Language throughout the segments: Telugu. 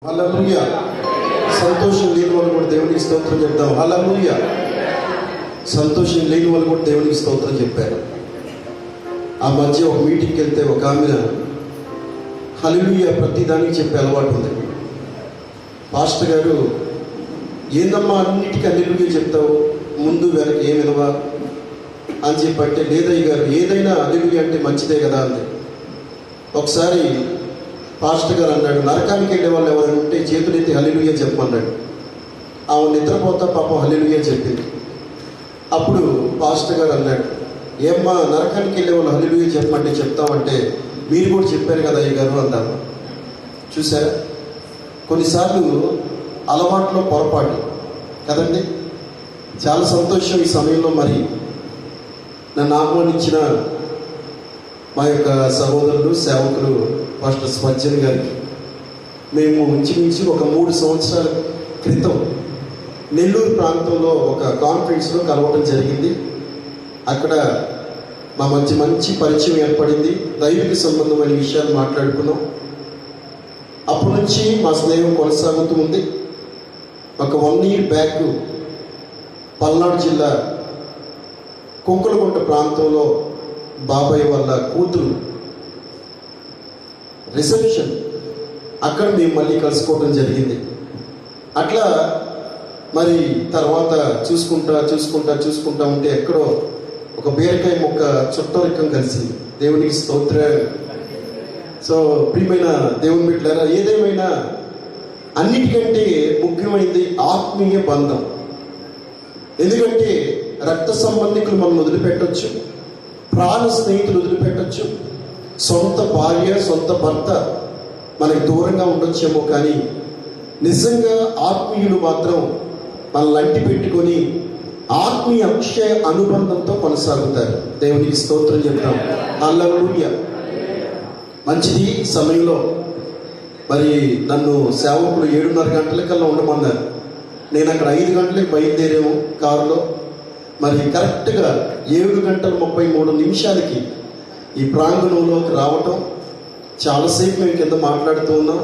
హల్లెలూయా. సంతోషం లేని వాళ్ళు కూడా దేవునికి స్తోత్రం చెప్తాం. హల్లెలూయా. సంతోషం లేని వాళ్ళు కూడా దేవునికి స్తోత్రం చెప్పారు. ఆ మధ్య ఒక మీటింగ్కి వెళ్తే ఒక ఆమె హల్లెలూయా ప్రతిదానికి చెప్పే అలవాటు ఉంది. పాస్టర్ గారు, ఏందమ్మా అన్నిటికీ హల్లెలూయా చెప్తావు, ముందు వెనక ఏమి వినవా అని చెప్పంటే, లేదయ్య గారు ఏదైనా హల్లెలూయా అంటే మంచిదే కదా అంది. ఒకసారి పాస్టర్ గారు అన్నాడు, నరకానికి వెళ్ళే వాళ్ళు ఎవరైనా ఉంటే చేతులెత్తి హల్లెలూయా చెప్పమన్నాడు. ఆమె నిద్రపోతా పాపం హల్లెలూయా చెప్పింది. అప్పుడు పాస్టర్ గారు అన్నాడు, ఏమ్మా నరకానికి వెళ్ళే వాళ్ళు హల్లెలూయా చెప్పమంటే చెప్తామంటే మీరు కూడా చెప్పారు కదా అయ్య గారు అన్నాను. చూసారా, కొన్నిసార్లు అలవాట్లో పొరపాటు కదండి. చాలా సంతోషం ఈ సమయంలో మరి నన్ను ఆహ్వానించిన మా యొక్క సహోదరులు సేవకులు పాస్టర్ స్పర్జన్ గారికి మేము ఇంచుమించు ఒక 3 సంవత్సరాల క్రితం నెల్లూరు ప్రాంతంలో ఒక కాన్ఫరెన్స్లో కలవడం జరిగింది. అక్కడ మా మధ్య మంచి పరిచయం ఏర్పడింది. దైవిక సంబంధమైన విషయాలు మాట్లాడుకున్నాం. అప్పటి నుంచి మా స్నేహం కొనసాగుతూ ఉంది. ఒక 1 year బ్యాక్ పల్నాడు జిల్లా కుంకులగుంట ప్రాంతంలో బాబాయ్ వాళ్ళ కూతురు రిసెప్షన్, అక్కడ మేము మళ్ళీ కలుసుకోవడం జరిగింది. అట్లా మరి తర్వాత చూసుకుంటా ఉంటే ఎక్కడో ఒక బీరకాయ మొక్క చుట్టరికం కలిసింది. దేవునికి స్తోత్రం. సో ప్రియమైన దేవుని బిడ్డలారా, ఏదేమైనా అన్నిటికంటే ముఖ్యమైనది ఆత్మీయ బంధం. ఎందుకంటే రక్త సంబంధికులు మనం వదిలిపెట్టవచ్చు, ప్రాణ స్నేహితులు వదిలిపెట్టచ్చు, సొంత భార్య సొంత భర్త మనకు దూరంగా ఉండొచ్చేమో, కానీ నిజంగా ఆత్మీయులు మాత్రం మనల్ని అంటి పెట్టుకొని ఆత్మీయ అక్షయ అనుబంధంతో కొనసాగుతారు. దేవునికి స్తోత్రం చెప్తాం. హల్లెలూయా. మంచిది. సమయంలో మరి నన్ను సేవకులు 7:30 గంటలకల్లా ఉండమన్నారు. నేను అక్కడ 5 గంటలకు బయలుదేరాము కారులో. మరి కరెక్ట్గా 7:33 ఈ ప్రాంగణంలోకి రావటం, చాలాసేపు మేము కింద మాట్లాడుతూ ఉన్నాం.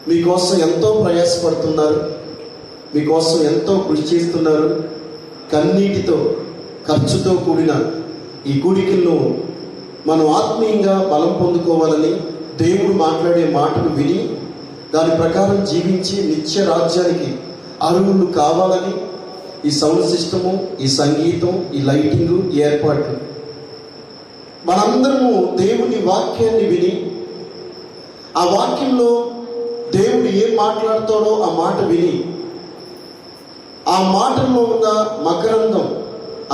మీకోసం ఎంతో ప్రయాసపడుతున్నారు, మీకోసం ఎంతో కృషి చేస్తున్నారు. కన్నీటితో ఖర్చుతో కూడిన ఈ కూడికలను మనం ఆత్మీయంగా బలం పొందుకోవాలని, దేవుడు మాట్లాడే మాటలు విని దాని ప్రకారం జీవించి నిత్య రాజ్యానికి అర్హులు కావాలని ఈ సౌండ్ సిస్టము, ఈ సంగీతం, ఈ లైటింగు, ఈ ఏర్పాట్లు మనందరము దేవుని వాక్యాన్ని విని ఆ వాక్యంలో దేవుడు ఏం మాట్లాడతాడో ఆ మాట విని ఆ మాటల్లో ఉన్న మకరందం,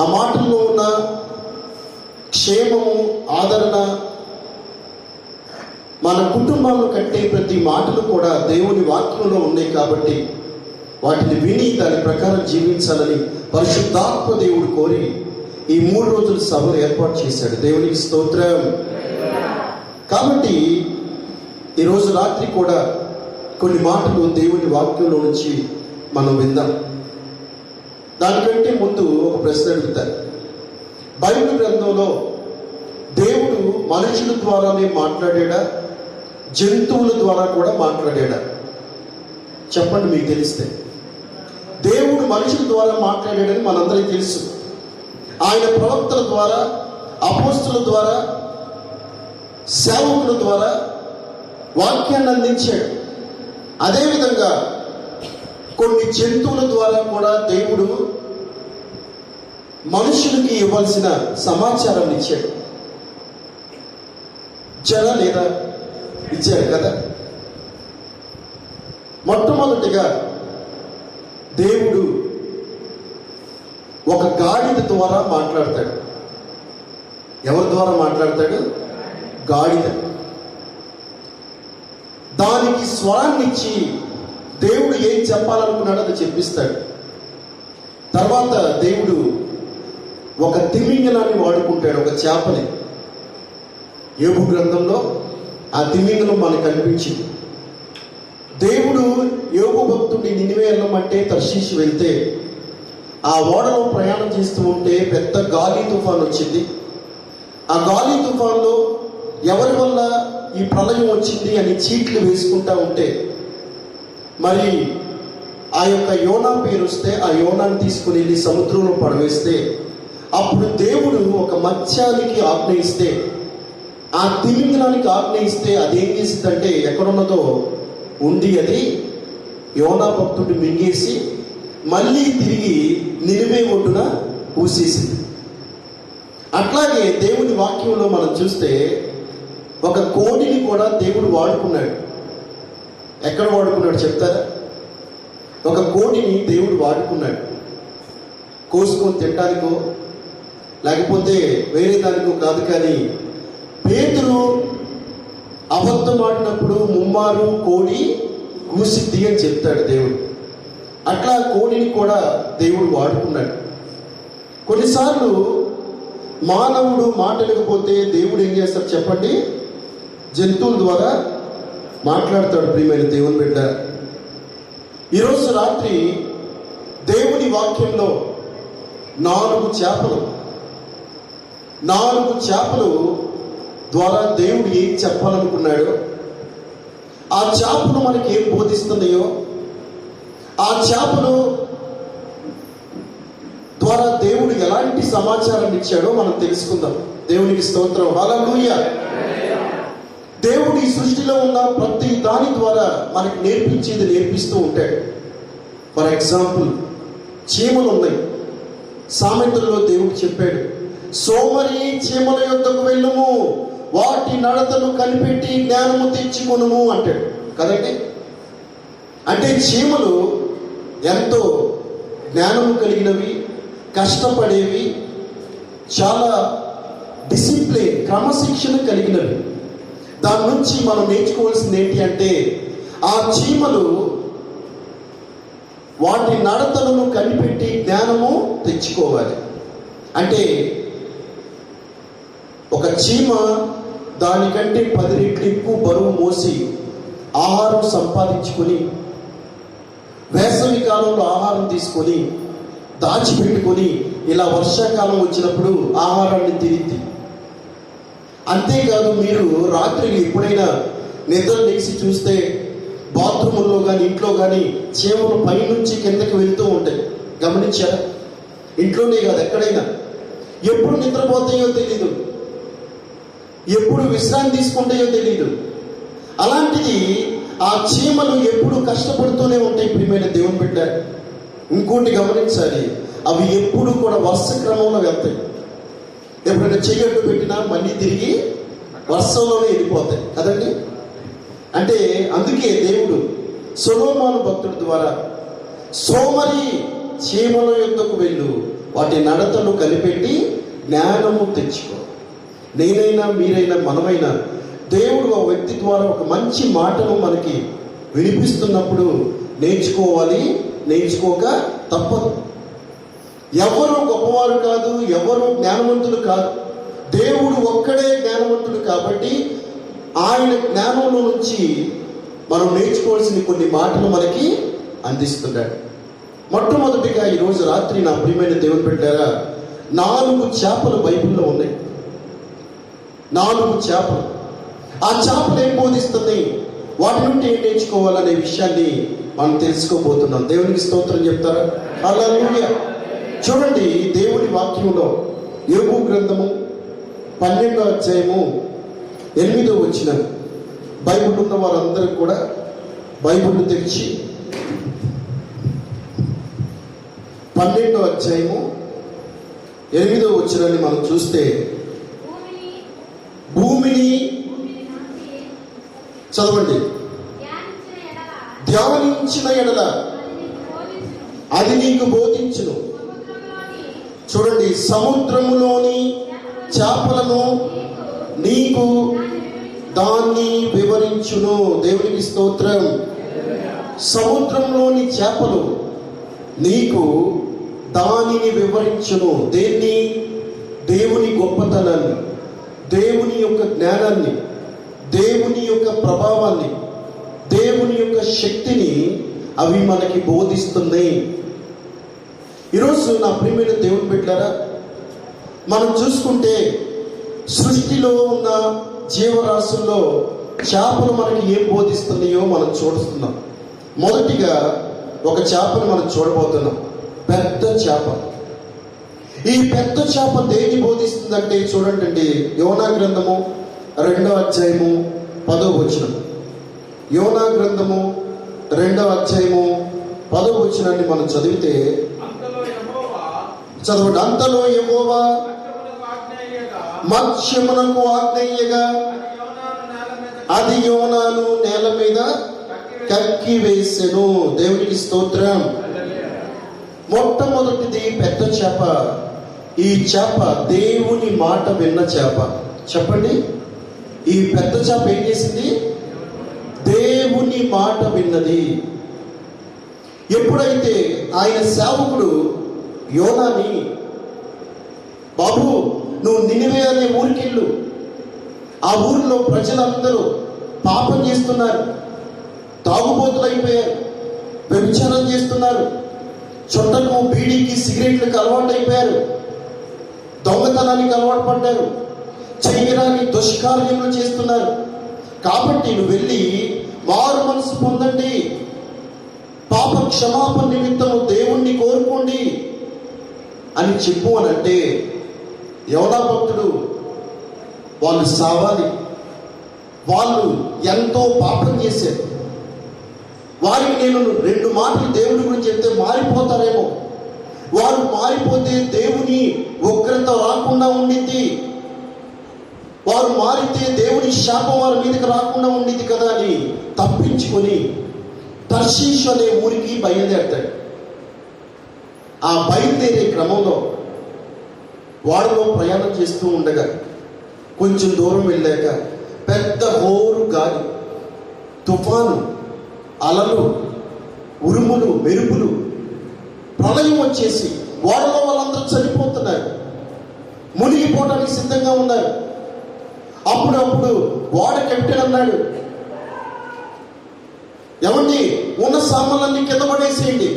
ఆ మాటల్లో ఉన్న క్షేమము, ఆదరణ, మన కుటుంబాలను కట్టే ప్రతి మాటలు కూడా దేవుని వాక్యంలో ఉన్నాయి. కాబట్టి వాటిని విని దాని ప్రకారం జీవించాలని పరిశుద్ధాత్మ దేవుడు కోరి ఈ 3 రోజుల సభలు ఏర్పాటు చేశాడు. దేవునికి స్తోత్రం. కాబట్టి ఈరోజు రాత్రి కూడా కొన్ని మాటలు దేవుని వాక్యంలో నుంచి మనం విందాం. దానికంటే ముందు ఒక ప్రశ్న అడుగుతారు. బైబిల్ గ్రంథంలో దేవుడు మనుషుల ద్వారానే మాట్లాడాడా, జంతువుల ద్వారా కూడా మాట్లాడాడా? చెప్పండి మీకు తెలిస్తే. దేవుడు మనుషుల ద్వారా మాట్లాడాడని మనందరికీ తెలుసు. ఆయన ప్రవక్తల ద్వారా, అపోస్తుల ద్వారా, సేవకుల ద్వారా వాక్యాన్ని అందించాడు. అదేవిధంగా కొన్ని జంతువుల ద్వారా కూడా దేవుడు మనుషులకి ఇవ్వాల్సిన సమాచారాన్ని ఇచ్చాడు. ఇచ్చాడా లేదా? ఇచ్చాడు కదా. మొట్టమొదటిగా దేవుడు ఒక గాడిద ద్వారా మాట్లాడతాడు. ఎవరి ద్వారా మాట్లాడతాడు? గాడిద. దానికి స్వరాన్ని ఇచ్చి దేవుడు ఏం చెప్పాలనుకున్నాడో అది చెప్పిస్తాడు. తర్వాత దేవుడు ఒక తిమింగలాన్ని వాడుకుంటాడు, ఒక చేపని. యోబు గ్రంథంలో ఆ తిమింగలం మనకు కనిపించింది. దేవుడు యోబు భక్తుడిని నినివే వెళ్ళమంటే తర్షీషు వెళ్తే ఆ ఓడలో ప్రయాణం చేస్తూ ఉంటే పెద్ద గాలి తుఫాన్ వచ్చింది. ఆ గాలి తుఫాన్లో ఎవరి వల్ల ఈ ప్రళయం వచ్చింది అని చీట్లు వేసుకుంటా ఉంటే మరి ఆ యొక్క యోనా పేరు వస్తే ఆ యోనాన్ని తీసుకుని వెళ్ళి సముద్రంలో పడవేస్తే అప్పుడు దేవుడు ఒక మత్స్యానికి ఆజ్ఞయిస్తే, ఆ తిమింగలానికి ఆజ్ఞయిస్తే అదేం చేసిందంటే ఎక్కడున్నదో ఉండి అది యోనా భక్తుడిని మింగేసి మళ్ళీ తిరిగి నినివే ఒడ్డున ఊసేసింది. అట్లాగే దేవుని వాక్యంలో మనం చూస్తే ఒక కోడిని కూడా దేవుడు వాడుకున్నాడు. ఎక్కడ వాడుకున్నాడు చెప్తారా? ఒక కోడిని దేవుడు వాడుకున్నాడు. కోసుకొని తినడానికో లేకపోతే వేరే దానికో కాదు. కానీ పేతురు అబద్ధం ఆడినప్పుడు ముమ్మారు కోడి కూసిద్ది అని చెప్తాడు దేవుడు. అట్లా కోడిని కూడా దేవుడు వాడుకున్నాడు. కొన్నిసార్లు మానవుడు మాట్లాడకపోతే దేవుడు ఏం చేస్తాడు చెప్పండి? జంతువుల ద్వారా మాట్లాడతాడు. ప్రియమైన దేవుని బిడ్డ, ఈరోజు రాత్రి దేవుని వాక్యంలో 4 చేపలు ద్వారా దేవుడు ఏం చెప్పాలనుకున్నాడో, ఆ చేపలు మనకి ఏం బోధిస్తున్నాయో, ఆ చేపలు ద్వారా దేవుడు ఎలాంటి సమాచారం ఇచ్చాడో మనం తెలుసుకుందాం. దేవునికి స్తోత్రం, హల్లెలూయా. దేవుడు ఈ సృష్టిలో ఉన్న ప్రతి దాని ద్వారా మనకి నేర్పించేది నేర్పిస్తూ ఉంటాడు. ఫర్ ఎగ్జాంపుల్, చీమలు ఉన్నాయి. సామెతల్లో దేవుడు చెప్పాడు, సోమరి చీమల యొద్దకు వెళ్ళుము, వాటి నడతను కనిపెట్టి జ్ఞానము తెచ్చుకొనుము అంటాడు కదండి. అంటే చీమలు ఎంతో జ్ఞానము కలిగినవి, కష్టపడేవి, చాలా డిసిప్లిన్, క్రమశిక్షణ కలిగినవి. దాని నుంచి మనం నేర్చుకోవాల్సింది ఏంటి అంటే, ఆ చీమలు వాటి నడతలను కనిపెట్టి జ్ఞానము తెచ్చుకోవాలి. అంటే ఒక చీమ దానికంటే 10 రెట్లు ఎక్కువ బరువు మోసి ఆహారం సంపాదించుకొని, వేసవి కాలంలో ఆహారం తీసుకొని దాచిపెట్టుకొని ఇలా వర్షాకాలం వచ్చినప్పుడు ఆహారాన్ని తిరిగి. అంతేకాదు, మీరు రాత్రి ఎప్పుడైనా నిద్ర లేచి చూస్తే బాత్రూముల్లో కానీ ఇంట్లో కానీ చీమలు పైనుంచి కిందకి వెళ్తూ ఉంటాయి. గమనించారా? ఇంట్లోనే కాదు, ఎక్కడైనా. ఎప్పుడు నిద్రపోతాయో తెలీదు, ఎప్పుడు విశ్రాంతి తీసుకుంటాయో తెలీదు. అలాంటిది ఆ చీమలు ఎప్పుడు కష్టపడుతూనే ఉంటాయి. ప్రియమైన దేవుని బిడ్డ, ఇంకోటి గమనించాలి, అవి ఎప్పుడు కూడా వరుస క్రమంలో వెళ్తాయి. ఎప్పుడైనా చెయ్యట్టు పెట్టినా మళ్ళీ తిరిగి వర్షంలోనే వెళ్ళిపోతాయి కదండి. అంటే అందుకే దేవుడు సొలొమోను భక్తుడి ద్వారా, సోమరి చీమల యొద్దకు వెళ్ళు, వాటి నడతను కనిపెట్టి జ్ఞానము తెచ్చుకో. నేనైనా మీరైనా మనమైనా దేవుడు ఆ వ్యక్తి ద్వారా ఒక మంచి మాటను మనకి వినిపిస్తున్నప్పుడు నేర్చుకోవాలి, నేర్చుకోక తప్పదు. ఎవరు గొప్పవారు కాదు, ఎవరు జ్ఞానవంతులు కాదు, దేవుడు ఒక్కడే జ్ఞానవంతుడు. కాబట్టి ఆయన జ్ఞానంలో నుంచి మనం నేర్చుకోవాల్సిన కొన్ని మాటలు మనకి అందిస్తున్నాడు. మొట్టమొదటిగా ఈరోజు రాత్రి నా ప్రియమైన దేవుని బిడ్డలారా, 4 చేపలు బైబిల్లో ఉన్నాయి. 4 చేపలు. ఆ చేపలు ఏం బోధిస్తున్నాయి, వాటి నుండి ఏం నేర్చుకోవాలనే విషయాన్ని మనం తెలుసుకోబోతున్నాం. దేవునికి స్తోత్రం చెప్తారా? హల్లెలూయా. చూడండి, దేవుని వాక్యంలో యోబు గ్రంథము 12వ అధ్యాయము 8వ వచనం. బైబిల్ ఉన్న వారందరూ కూడా బైబిల్ తెరిచి 12వ అధ్యాయము 8వ వచనాన్ని మనం చూస్తే, భూమిని చదవండి, ధ్యానించిన ఎడల అది నీకు బోధించును. చూడండి, సముద్రములోని చేపలను నీకు దాన్ని వివరించును. దేవునికి స్తోత్రం. సముద్రంలోని చేపలు నీకు దానిని వివరించును. దేన్ని? దేవుని గొప్పతనాన్ని, దేవుని యొక్క జ్ఞానాన్ని, దేవుని యొక్క ప్రభావాన్ని, దేవుని యొక్క శక్తిని అవి మనకి బోధిస్తున్నాయి. ఈరోజు నా ప్రియమైన దేవుని బిడ్డలారా, మనం చూసుకుంటే సృష్టిలో ఉన్న జీవరాశుల్లో చేపలు మనకి ఏం బోధిస్తున్నాయో మనం చూస్తున్నాం. మొదటిగా ఒక చేపను మనం చూడబోతున్నాం, పెద్ద చేప. ఈ పెద్ద చేప దేన్ని బోధిస్తుందంటే చూడండి, యోనా గ్రంథము 2వ అధ్యాయము 10వ వచనం. యోనా గ్రంథము 2వ అధ్యాయము 10వ వచనాన్ని మనం చదివితే, చదవండి. అంతలో యెహోవా మత్స్యమునకు ఆజ్ఞయ్యగా అది యోనాను నేల మీద కక్కి వేసెను. దేవునికి స్తోత్రం. మొట్టమొదటిది పెద్ద చేప. ఈ చేప దేవుని మాట విన్న చేప. చెప్పండి, ఈ పెద్ద చేప ఏం చేసింది? దేవుని మాట విన్నది. ఎప్పుడైతే ఆయన సేవకుడు యోనాని, బాబు నువ్వు నినివే అనే ఊరికెళ్ళు, ఆ ఊరిలో ప్రజలందరూ పాపం చేస్తున్నారు, తాగుబోతులు అయిపోయారు, వ్యభిచారం చేస్తున్నారు, చుట్టకు బీడీకి సిగరెట్లకు అలవాటు అయిపోయారు, దొంగతనానికి అలవాటు పడ్డారు, చేయరాని దుష్కార్యములు చేస్తున్నారు. కాబట్టి నువ్వు వెళ్ళి మారు మనసు పొందండి, పాప క్షమాపణ నిమిత్తము దేవుణ్ణి కోరుకోండి అని చెప్పు అని అంటే, యోనా భక్తుడు వాళ్ళు సావాలి, వాళ్ళు ఎంతో పాపం చేశారు, వారికి నేను 2 మాటలు దేవుడి గురించి చెప్తే మారిపోతారేమో, వారు మారిపోతే దేవుని ఉగ్రత రాకుండా ఉండిద్ది, వారు మారితే దేవుని శాపం వారి మీదకి రాకుండా ఉండిద్ది కదా అని తప్పించుకొని తర్షీషు అనే ఊరికి బయలుదేరతాడు. ఆ బయలుదేరే క్రమంలో వాడిలో ప్రయాణం చేస్తూ ఉండగా కొంచెం దూరం వెళ్ళాక పెద్ద హోరు గాలి, తుఫాను, అలలు, ఉరుములు, మెరుపులు, ప్రళయం వచ్చేసి వాడలో వాళ్ళందరూ చనిపోతున్నారు, మునిగిపోవడానికి సిద్ధంగా ఉన్నారు. అప్పుడప్పుడు వాడ కెప్టెన్ అన్నాడు, ఏమండి ఉన్న సామాన్లన్నీ కింద పడేసేయండి,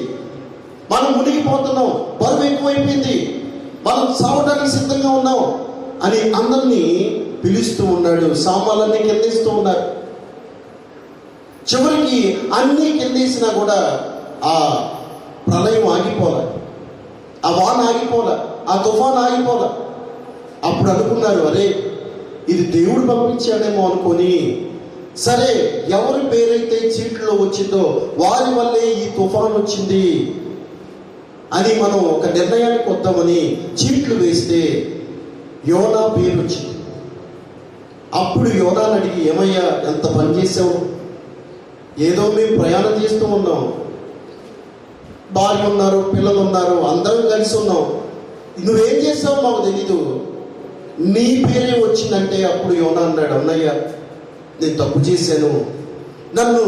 మనం మునిగిపోతున్నాం, బరువు ఎక్కువైపోయింది, మనం సావడానికి సిద్ధంగా ఉన్నాం అని అందరినీ పిలుస్తూ ఉన్నాడు. సామాన్లన్నీ కిందేస్తూ ఉన్నారు. చివరికి అన్నీ కిందేసినా కూడా ఆ ప్రళయం ఆగిపోలే, ఆ వాన ఆగిపోలే, ఆ తుఫాన్ ఆగిపోలే. అప్పుడు అనుకున్నారు, అరే ఇది దేవుడు పంపించాడేమో అనుకొని, సరే ఎవరి పేరైతే చీట్లో వచ్చిందో వారి వల్లే ఈ తుఫాన్ వచ్చింది అని మనం ఒక నిర్ణయానికి వద్దామని చీట్లు వేస్తే యోనా పేరు వచ్చింది. అప్పుడు యోనాని అడిగి, ఏమయ్యా ఎంత పని చేసావు? ఏదో మేము ప్రయాణం చేస్తూ ఉన్నాం, భార్య ఉన్నారు, పిల్లలు ఉన్నారు, అందరం కలిసి ఉన్నాం, నువ్వేం చేసావు మాకు తెలీదు, నీ పేరే వచ్చిందంటే అప్పుడు యోనా అన్నాడు, అన్నయ్య నేను తప్పు చేశాను, నన్ను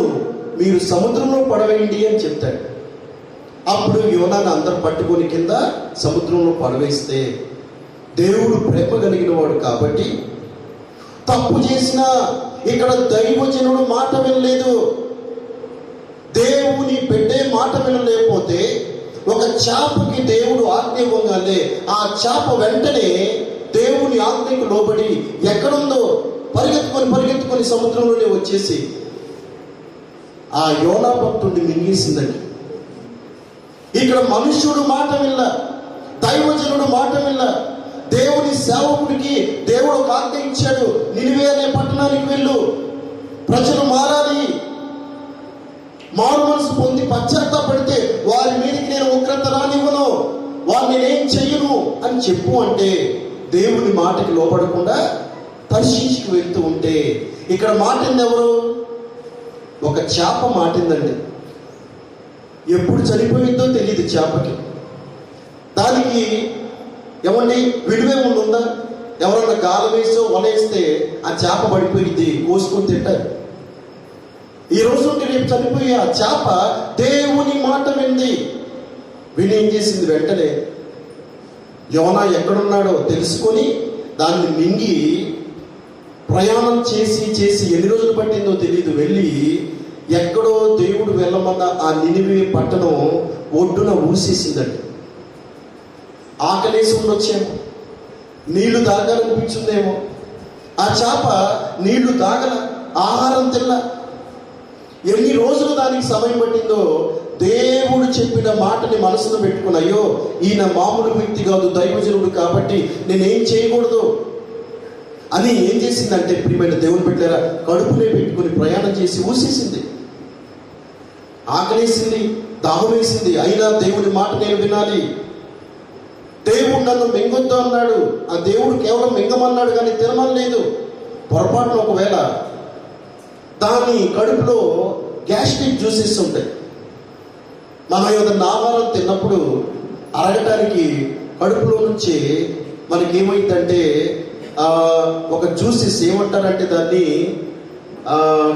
మీరు సముద్రంలో పడవేయండి అని చెప్తాడు. అప్పుడు యోనాను అందరు పట్టుకొని కింద సముద్రంలో పడవేస్తే, దేవుడు ప్రేమ కలిగిన వాడు కాబట్టి తప్పు చేసినా ఇక్కడ దైవజనుడు మాట వినలేదు, దేవుని పెట్టే మాట వినలేకపోతే ఒక చేపకి దేవుడు ఆజ్ఞ ఇవ్వగానే ఆ చేప వెంటనే దేవుని ఆజ్ఞకు లోబడి ఎక్కడుందో పరిగెత్తుకొని సముద్రంలోనే వచ్చేసి ఆ యోనా భక్తుడిని మింగేసిందండి. ఇక్కడ మనుష్యుడు మాట విల్ల, దైవజనుడు మాట విల్ల, దేవుని సేవకుడికి దేవుడు ఒక ఆజ్ఞ ఇచ్చాడు, నినివే అనే పట్టణానికి వెళ్ళు, ప్రజలు మారాలి, మారు మనసు పొంది పశ్చాత్తాపడితే వారి మీదకి నేను ఉగ్రత రానివ్వను, వారిని నేనేం చెయ్యను అని చెప్పు అంటే దేవుని మాటకి లోపడకుండా తర్షీషుకు వెళ్తూ ఉంటే ఇక్కడ మాటింది ఎవరు? ఒక చేప మాటిందండి. ఎప్పుడు చనిపోయిందో తెలియదు చేపకి. దానికి ఏమండి విడివే ఉందా? ఎవరన్నా గాలం వేసో వలేస్తే ఆ చేప పడిపోయింది, కోసుకొని తింటారు. ఈ రోజు రేపు చనిపోయి ఆ చేప దేవుని మాట వింది. విని ఏం చేసింది? వెంటనే యోనా ఎక్కడున్నాడో తెలుసుకొని దాన్ని మింగి ప్రయాణం చేసి ఎన్ని రోజులు పట్టిందో తెలియదు, వెళ్ళి ఎక్కడో దేవుడు వెళ్ళమన్న ఆ నినివే పట్టణం ఒడ్డున ఊసేసిందండి. ఆకలేసి ఉండొచ్చేమో, నీళ్లు తాగాలనిపించిందేమో. ఆ చేప నీళ్లు తాగల, ఆహారం తిల్ల. ఎన్ని రోజులు దానికి సమయం పట్టిందో, దేవుడు చెప్పిన మాటని మనసులో పెట్టుకుని, అయ్యో ఈయన మామూలు వ్యక్తి కాదు, దైవజనుడు కాబట్టి నేనేం చేయకూడదు అని ఏం చేసిందంటే, ప్రియమైన దేవుని బిడ్డలారా, కడుపునే పెట్టుకుని ప్రయాణం చేసి ఊసేసింది. ఆకలేసింది, దాహం వేసింది, అయినా దేవుని మాట నేను వినాలి. దేవుడు నన్ను మింగొద్దు అన్నాడు, ఆ దేవుడు కేవలం మింగమన్నాడు కానీ తినమనలేదు. పొరపాటున ఒకవేళ దాని కడుపులో గ్యాస్ట్రిక్ జ్యూసెస్ ఉంటాయి. మనం ఏదైనా ఆహారం తిన్నప్పుడు అరగటానికి కడుపులో నుంచి మనకి ఏమైందంటే ఒక జ్యూసెస్ ఏమంటారంటే, దాన్ని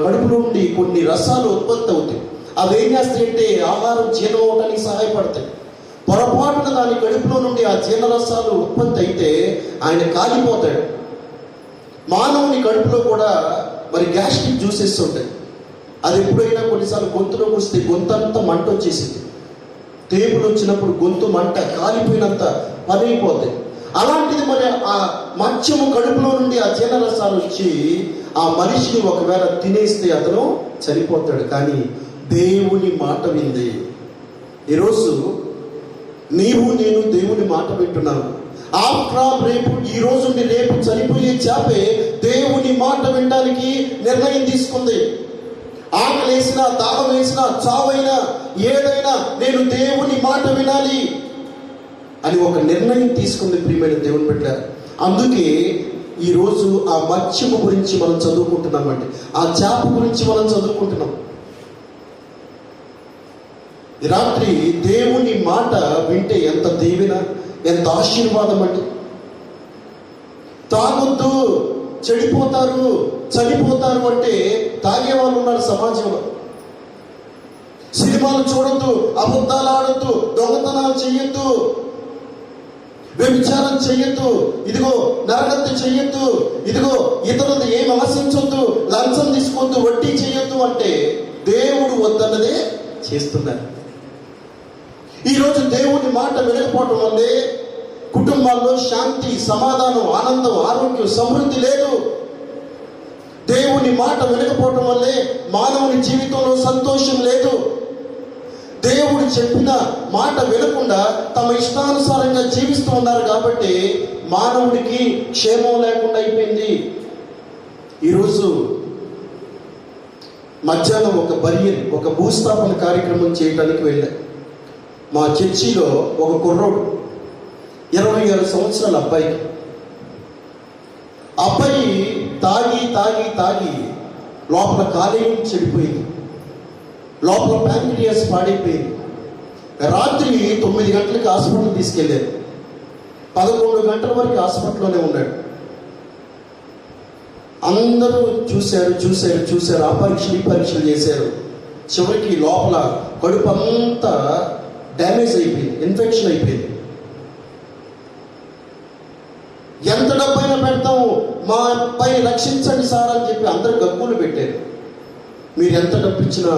కడుపులో నుండి కొన్ని రసాలు ఉత్పత్తి అవుతాయి. అవి ఏం చేస్తాయంటే ఆహారం జీర్ణం అవడానికి సహాయపడతాయి. పొరపాటున దాని కడుపులో నుండి ఆ జీర్ణరసాలు ఉత్పత్తి అయితే ఆయన కాలిపోతాడు. మానవుని కడుపులో కూడా మరి గ్యాస్ట్రిక్ జ్యూసెస్ ఉంటాయి. అది ఎప్పుడైనా కొన్నిసార్లు గొంతులోకి వస్తే గొంతంతా మంట వచ్చేసింది. తేపులు వచ్చినప్పుడు గొంతు మంట కాలిపోయినంత పని అయిపోతాయి. అలాంటిది మరి ఆ మత్స్యము కడుపులో నుండి ఆ జీర్ణరసాలు వచ్చి ఆ మనిషిని ఒకవేళ తినేస్తే అతను చనిపోతాడు. కానీ దేవుని మాట వింది. ఈరోజు నీవు నేను దేవుని మాట వింటున్నాను. ఆఫ్టర్ రేపు, ఈ రోజు రేపు చనిపోయే చేపే దేవుని మాట వినడానికి నిర్ణయం తీసుకుంది. ఆకలి వేసినా, దాహం వేసినా, చావైనా, ఏదైనా నేను దేవుని మాట వినాలి అని ఒక నిర్ణయం తీసుకుంది. ప్రియమైన దేవుని బిడ్డ, అందుకే ఈరోజు ఆ మత్స్యము గురించి మనం చదువుకుంటున్నామండి, ఆ చేప గురించి మనం చదువుకుంటున్నాం. ఈ రాత్రి దేవుని మాట వింటే ఎంత దీవెన, ఎంత ఆశీర్వాదం అండి. తాగొద్దు, చెడిపోతారు, చనిపోతారు అంటే తాగే వాళ్ళు ఉన్నారు సమాజంలో. సినిమాలు చూడొద్దు, అబద్ధాలు ఆడొద్దు, దొంగతనాలు చెయ్యొద్దు, వ్యభిచారం చెయ్యొద్దు, ఇదిగో నరహత్య చెయ్యొద్దు, ఇదిగో ఇతరులది ఏం ఆశించొద్దు, లంచం తీసుకోవద్దు, వడ్డీ చెయ్యొద్దు అంటే దేవుడు వద్దన్నదే చేస్తున్నారు. ఈరోజు దేవుని మాట వినకపోవటం వల్లే కుటుంబాల్లో శాంతి, సమాధానం, ఆనందం, ఆరోగ్యం, సమృద్ధి లేదు. దేవుని మాట వినకపోవటం వల్లే మానవుని జీవితంలో సంతోషం లేదు. దేవుడు చెప్పిన మాట వినకుండా తమ ఇష్టానుసారంగా జీవిస్తూ ఉన్నారు కాబట్టి మానవుడికి క్షేమం లేకుండా అయిపోయింది. ఈరోజు మధ్యాహ్నం ఒక భూస్థాపన కార్యక్రమం చేయడానికి వెళ్ళా. మా చర్చిలో ఒక కుర్రోడు, 26 సంవత్సరాల అబ్బాయి తాగి తాగి తాగి లోపల కాలేయం చెడిపోయింది, లోపల ప్యాంక్రియాస్ పాడైపోయింది. రాత్రి 9 గంటలకు హాస్పిటల్ తీసుకెళ్ళారు. 11 గంటల వరకు హాస్పిటల్లోనే ఉన్నాడు. అందరూ చూశారు, ఆ పరీక్షలు ఈ పరీక్షలు చేశారు. చివరికి లోపల కడుపు అంతా డ్యామేజ్ అయిపోయింది, ఇన్ఫెక్షన్ అయిపోయింది. ఎంత డబ్బైనా పెడతాము, మా అబ్బాయిని రక్షించండి సార్ అని చెప్పి అందరూ గక్కులు పెట్టారు. మీరు ఎంత డబ్బు ఇచ్చినా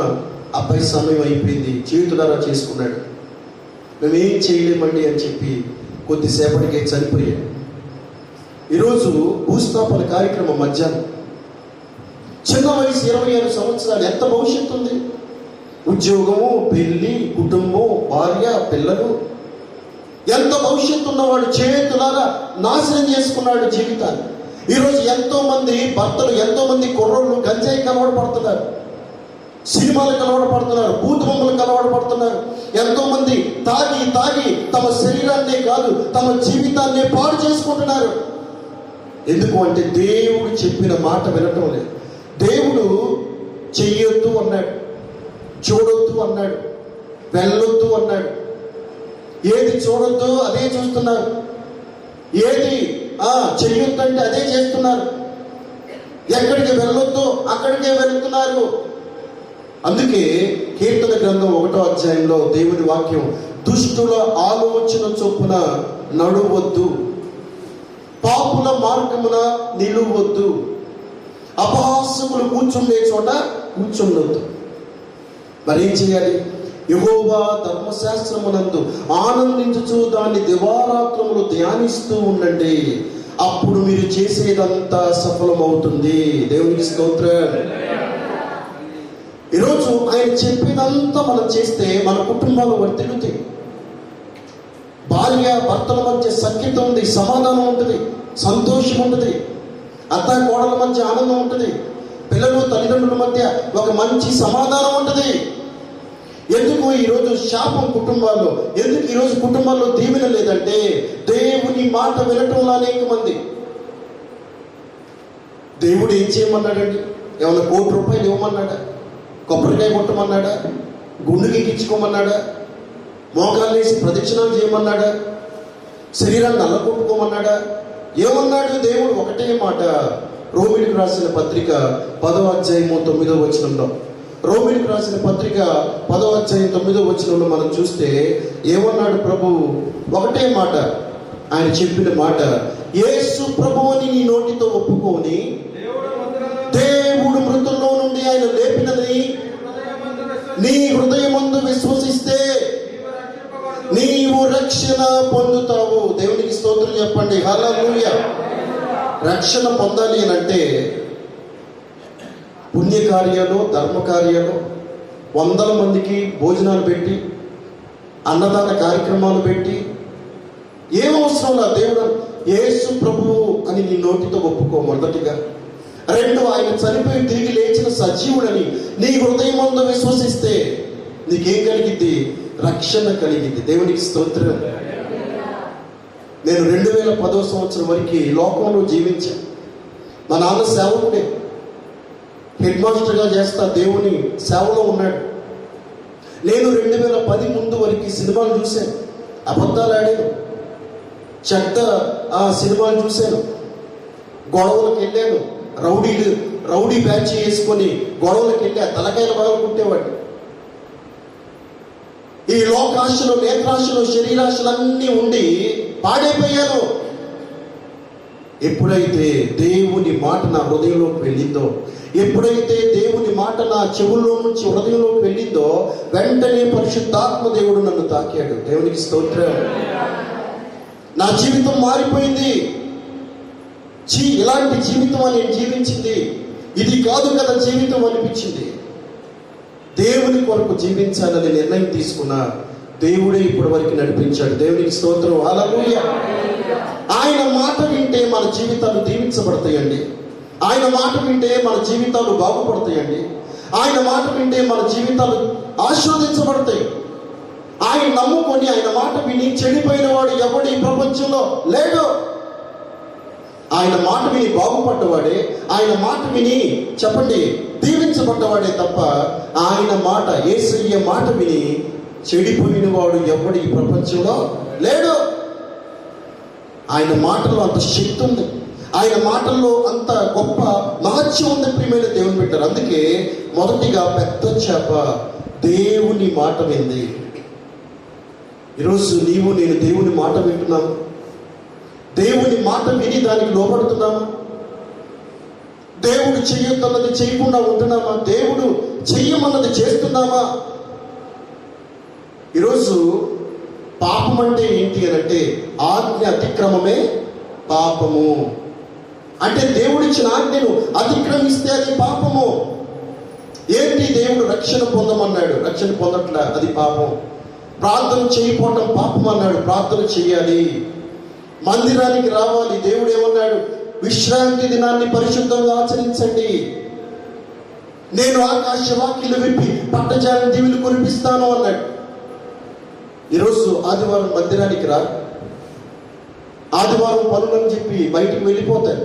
అబ్బాయి సమయం అయిపోయింది, చేతులారా చేసుకున్నాడు, మేమేం చేయలేమండి అని చెప్పి కొద్దిసేపటికే చనిపోయాడు. ఈరోజు భూస్థాపన కార్యక్రమం మధ్యాహ్నం. చిన్న వయసు 26 సంవత్సరాలు, ఎంత భవిష్యత్తు ఉంది? ఉద్యోగము, పెళ్లి, కుటుంబం, భార్య, పిల్లలు, ఎంత భవిష్యత్తు ఉన్నవాడు చేతులారా నాశనం చేసుకున్నాడు జీవితాన్ని. ఈరోజు ఎంతో మంది భర్తలు, ఎంతో మంది కుర్రోళ్ళు గంజాయి కలవడ పడుతున్నారు, సినిమాలు కలవడ పడుతున్నారు, బూతు బొమ్మలు కలవడ పడుతున్నారు. ఎంతో మంది తాగి తాగి తమ శరీరాన్నే కాదు తమ జీవితాన్నే పాడు చేసుకుంటున్నారు. ఎందుకు అంటే దేవుడు చెప్పిన మాట వినటం లేదు. దేవుడు చెయ్యొద్దు అన్నాడు, చూడొద్దు అన్నాడు, వెళ్ళొద్దు అన్నాడు. ఏది చూడొద్దు అదే చూస్తున్నారు, ఏది చెయ్యొద్దు అంటే అదే చేస్తున్నారు, ఎక్కడికి వెళ్ళొద్దు అక్కడికే వెళుతున్నారు. అందుకే కీర్తన గ్రంథం 1వ అధ్యాయంలో దేవుని వాక్యం, దుష్టుల ఆలోచన చొప్పున నడువద్దు, పాపుల మార్గమున నిలువద్దు, అపహాస్యములు కూర్చుండే చోట కూర్చుండొద్దు. మరేం చేయాలి? యెహోవా ధర్మశాస్త్రమునందు ఆనందించుచు దాన్ని దివారాత్రములు ధ్యానిస్తూ ఉండండి, అప్పుడు మీరు చేసేదంతా సఫలమవుతుంది. దేవునికి స్తోత్రం. ఈరోజు ఆయన చెప్పేదంతా మనం చేస్తే మన కుటుంబాలు వర్తిల్లుతాయి. భార్య భర్తల మధ్య సఖ్యత ఉంది, సమాధానం ఉంటుంది, సంతోషం ఉంటుంది, అత్త కోడల మధ్య ఆనందం ఉంటుంది, పిల్లలు తల్లిదండ్రుల మధ్య ఒక మంచి సమాధానం ఉంటుంది. ఎందుకు ఈరోజు శాపం కుటుంబాల్లో, ఎందుకు ఈరోజు కుటుంబాల్లో దీవెన లేదంటే దేవుని మాట వినటంలో అనేక మంది. దేవుడు ఏం చేయమన్నాడండి? ఏమన్నా ₹1,00,00,000 ఇవ్వమన్నాడా? కొబ్బరికాయ కొట్టమన్నాడా? గుండు గీకించుకోమన్నాడా? మోకాలు వేసి ప్రదక్షిణాలు చేయమన్నాడా? శరీరాన్ని నల్లకొట్టుకోమన్నాడా? ఏమన్నాడు దేవుడు? ఒకటే మాట. రోమిలకు రాసిన పత్రిక 10వ అధ్యాయము 9వ వచనంలో, రోమిలకు రాసిన పత్రిక 10వ అధ్యాయం 9వ వచనంలో మనం చూస్తే ఏమన్నాడు ప్రభు? ఒకటే మాట ఆయన చెప్పిన మాట, యేసు ప్రభువుని నీ నోటితో ఒప్పుకొని దేవుడు మృతుల్లో నుండి ఆయన లేపినని నీ హృదయమందు విశ్వసిస్తే నీవు రక్షణ పొందుతావు. దేవునికి స్తోత్రం చెప్పండి. హల్లెలూయా. రక్షణ పొందాలి అని అంటే పుణ్యకార్యాలు, ధర్మకార్యాలు, 100 మందికి భోజనాలు పెట్టి, అన్నదాన కార్యక్రమాలు పెట్టి ఏం అవసరం లేదు. దేవుడు యేసు ప్రభువు అని నీ నోటితో ఒప్పుకో మొదటిగా. 2, ఆయన చనిపోయి తిరిగి లేచిన సజీవుడని నీ హృదయమందు విశ్వసిస్తే నీకేం కలిగిద్ది? రక్షణ కలిగింది. దేవునికి స్తోత్రం. నేను 2010వ సంవత్సరం వరకు లోకంలో జీవించాను. మా నాన్న సేవకుడే, హెడ్ మాస్టర్గా చేస్తా దేవుని సేవలో ఉన్నాడు. నేను 2010 ముందు వరకు సినిమాలు చూశాను, అబద్ధాలు ఆడాను, చెడ్డ సినిమాలు చూశాను, గొడవలకు వెళ్ళాను, రౌడీ బ్యాచ్ వేసుకొని గొడవలకు వెళ్ళి తలకాయలు బాగా కుట్టేవాడు. ఈ లోకాశలు, నేత్రాశలు, శరీరాశలు అన్నీ ఉండి పాడైపోయాను. ఎప్పుడైతే దేవుని మాట నా హృదయంలోకి వెళ్ళిందో, ఎప్పుడైతే దేవుని మాట నా చెవుల్లో నుంచి హృదయంలోకి వెళ్ళిందో, వెంటనే పరిశుద్ధాత్మ దేవుడు నన్ను తాకాడు. దేవునికి స్తోత్రం. నా జీవితం మారిపోయింది. ఇలాంటి జీవితం నేను జీవించింది ఇది కాదు కదా జీవితం అనిపించింది. దేవుని కొరకు జీవించాలని నిర్ణయం తీసుకున్నా. దేవుడే ఇప్పటి వరకు నడిపించాడు. దేవునికి స్తోత్రం. హల్లెలూయా. ఆయన మాట వింటే మన జీవితాలు దీవించబడతాయండి. ఆయన మాట వింటే మన జీవితాలు బాగుపడతాయండి. ఆయన మాట వింటే మన జీవితాలు ఆశీర్వదించబడతాయి. ఆయన నమ్ముకొని ఆయన మాట విని చెడిపోయిన వాడు ఎవడు ఈ ప్రపంచంలో లేడు. ఆయన మాట విని బాగుపడ్డవాడే, ఆయన మాట విని చెప్పండి దీవించబడ్డవాడే తప్ప ఆయన మాట, యేసయ్య మాట విని చెడిపోయిన వాడు ఎవడు ఈ ప్రపంచంలో లేడు. ఆయన మాటల్లో అంత శక్తి ఉంది, ఆయన మాటల్లో అంత గొప్ప మహత్యం ఉంది. ప్రియమైన దేవుని బిడ్డలారా, అందుకే మొదటిగా పెద్ద చేప దేవుని మాట వింది. ఈరోజు నీవు నేను దేవుని మాట వింటున్నాము. దేవుని మాట విని దానికి లోబడుతున్నామా? దేవుడు చెయ్యొద్దన్నది చేయకుండా ఉంటున్నామా? దేవుడు చెయ్యమన్నది చేస్తున్నామా? ఈరోజు పాపం అంటే ఏంటి అని అంటే ఆజ్ఞ అతిక్రమమే పాపము. అంటే దేవుడిచ్చిన ఆజ్ఞను అతిక్రమిస్తే అది పాపము. ఏంటి? దేవుడు రక్షణ పొందమన్నాడు, రక్షణ పొందట్లా, అది పాపం. ప్రార్థన చేయకపోవటం పాపం అన్నాడు, ప్రార్థన చేయాలి. మందిరానికి రావాలి, దేవుడు ఏమన్నాడు? విశ్రాంతి దినాన్ని పరిశుద్ధంగా ఆచరించండి. నేను ఆకాశ వాకిలు విప్పి పట్టజాల దీవులు కురిపిస్తాను అన్నాడు. ఈరోజు ఆదివారం మందిరానికి రా, ఆదివారం పనులని చెప్పి బయటికి వెళ్ళిపోతారు.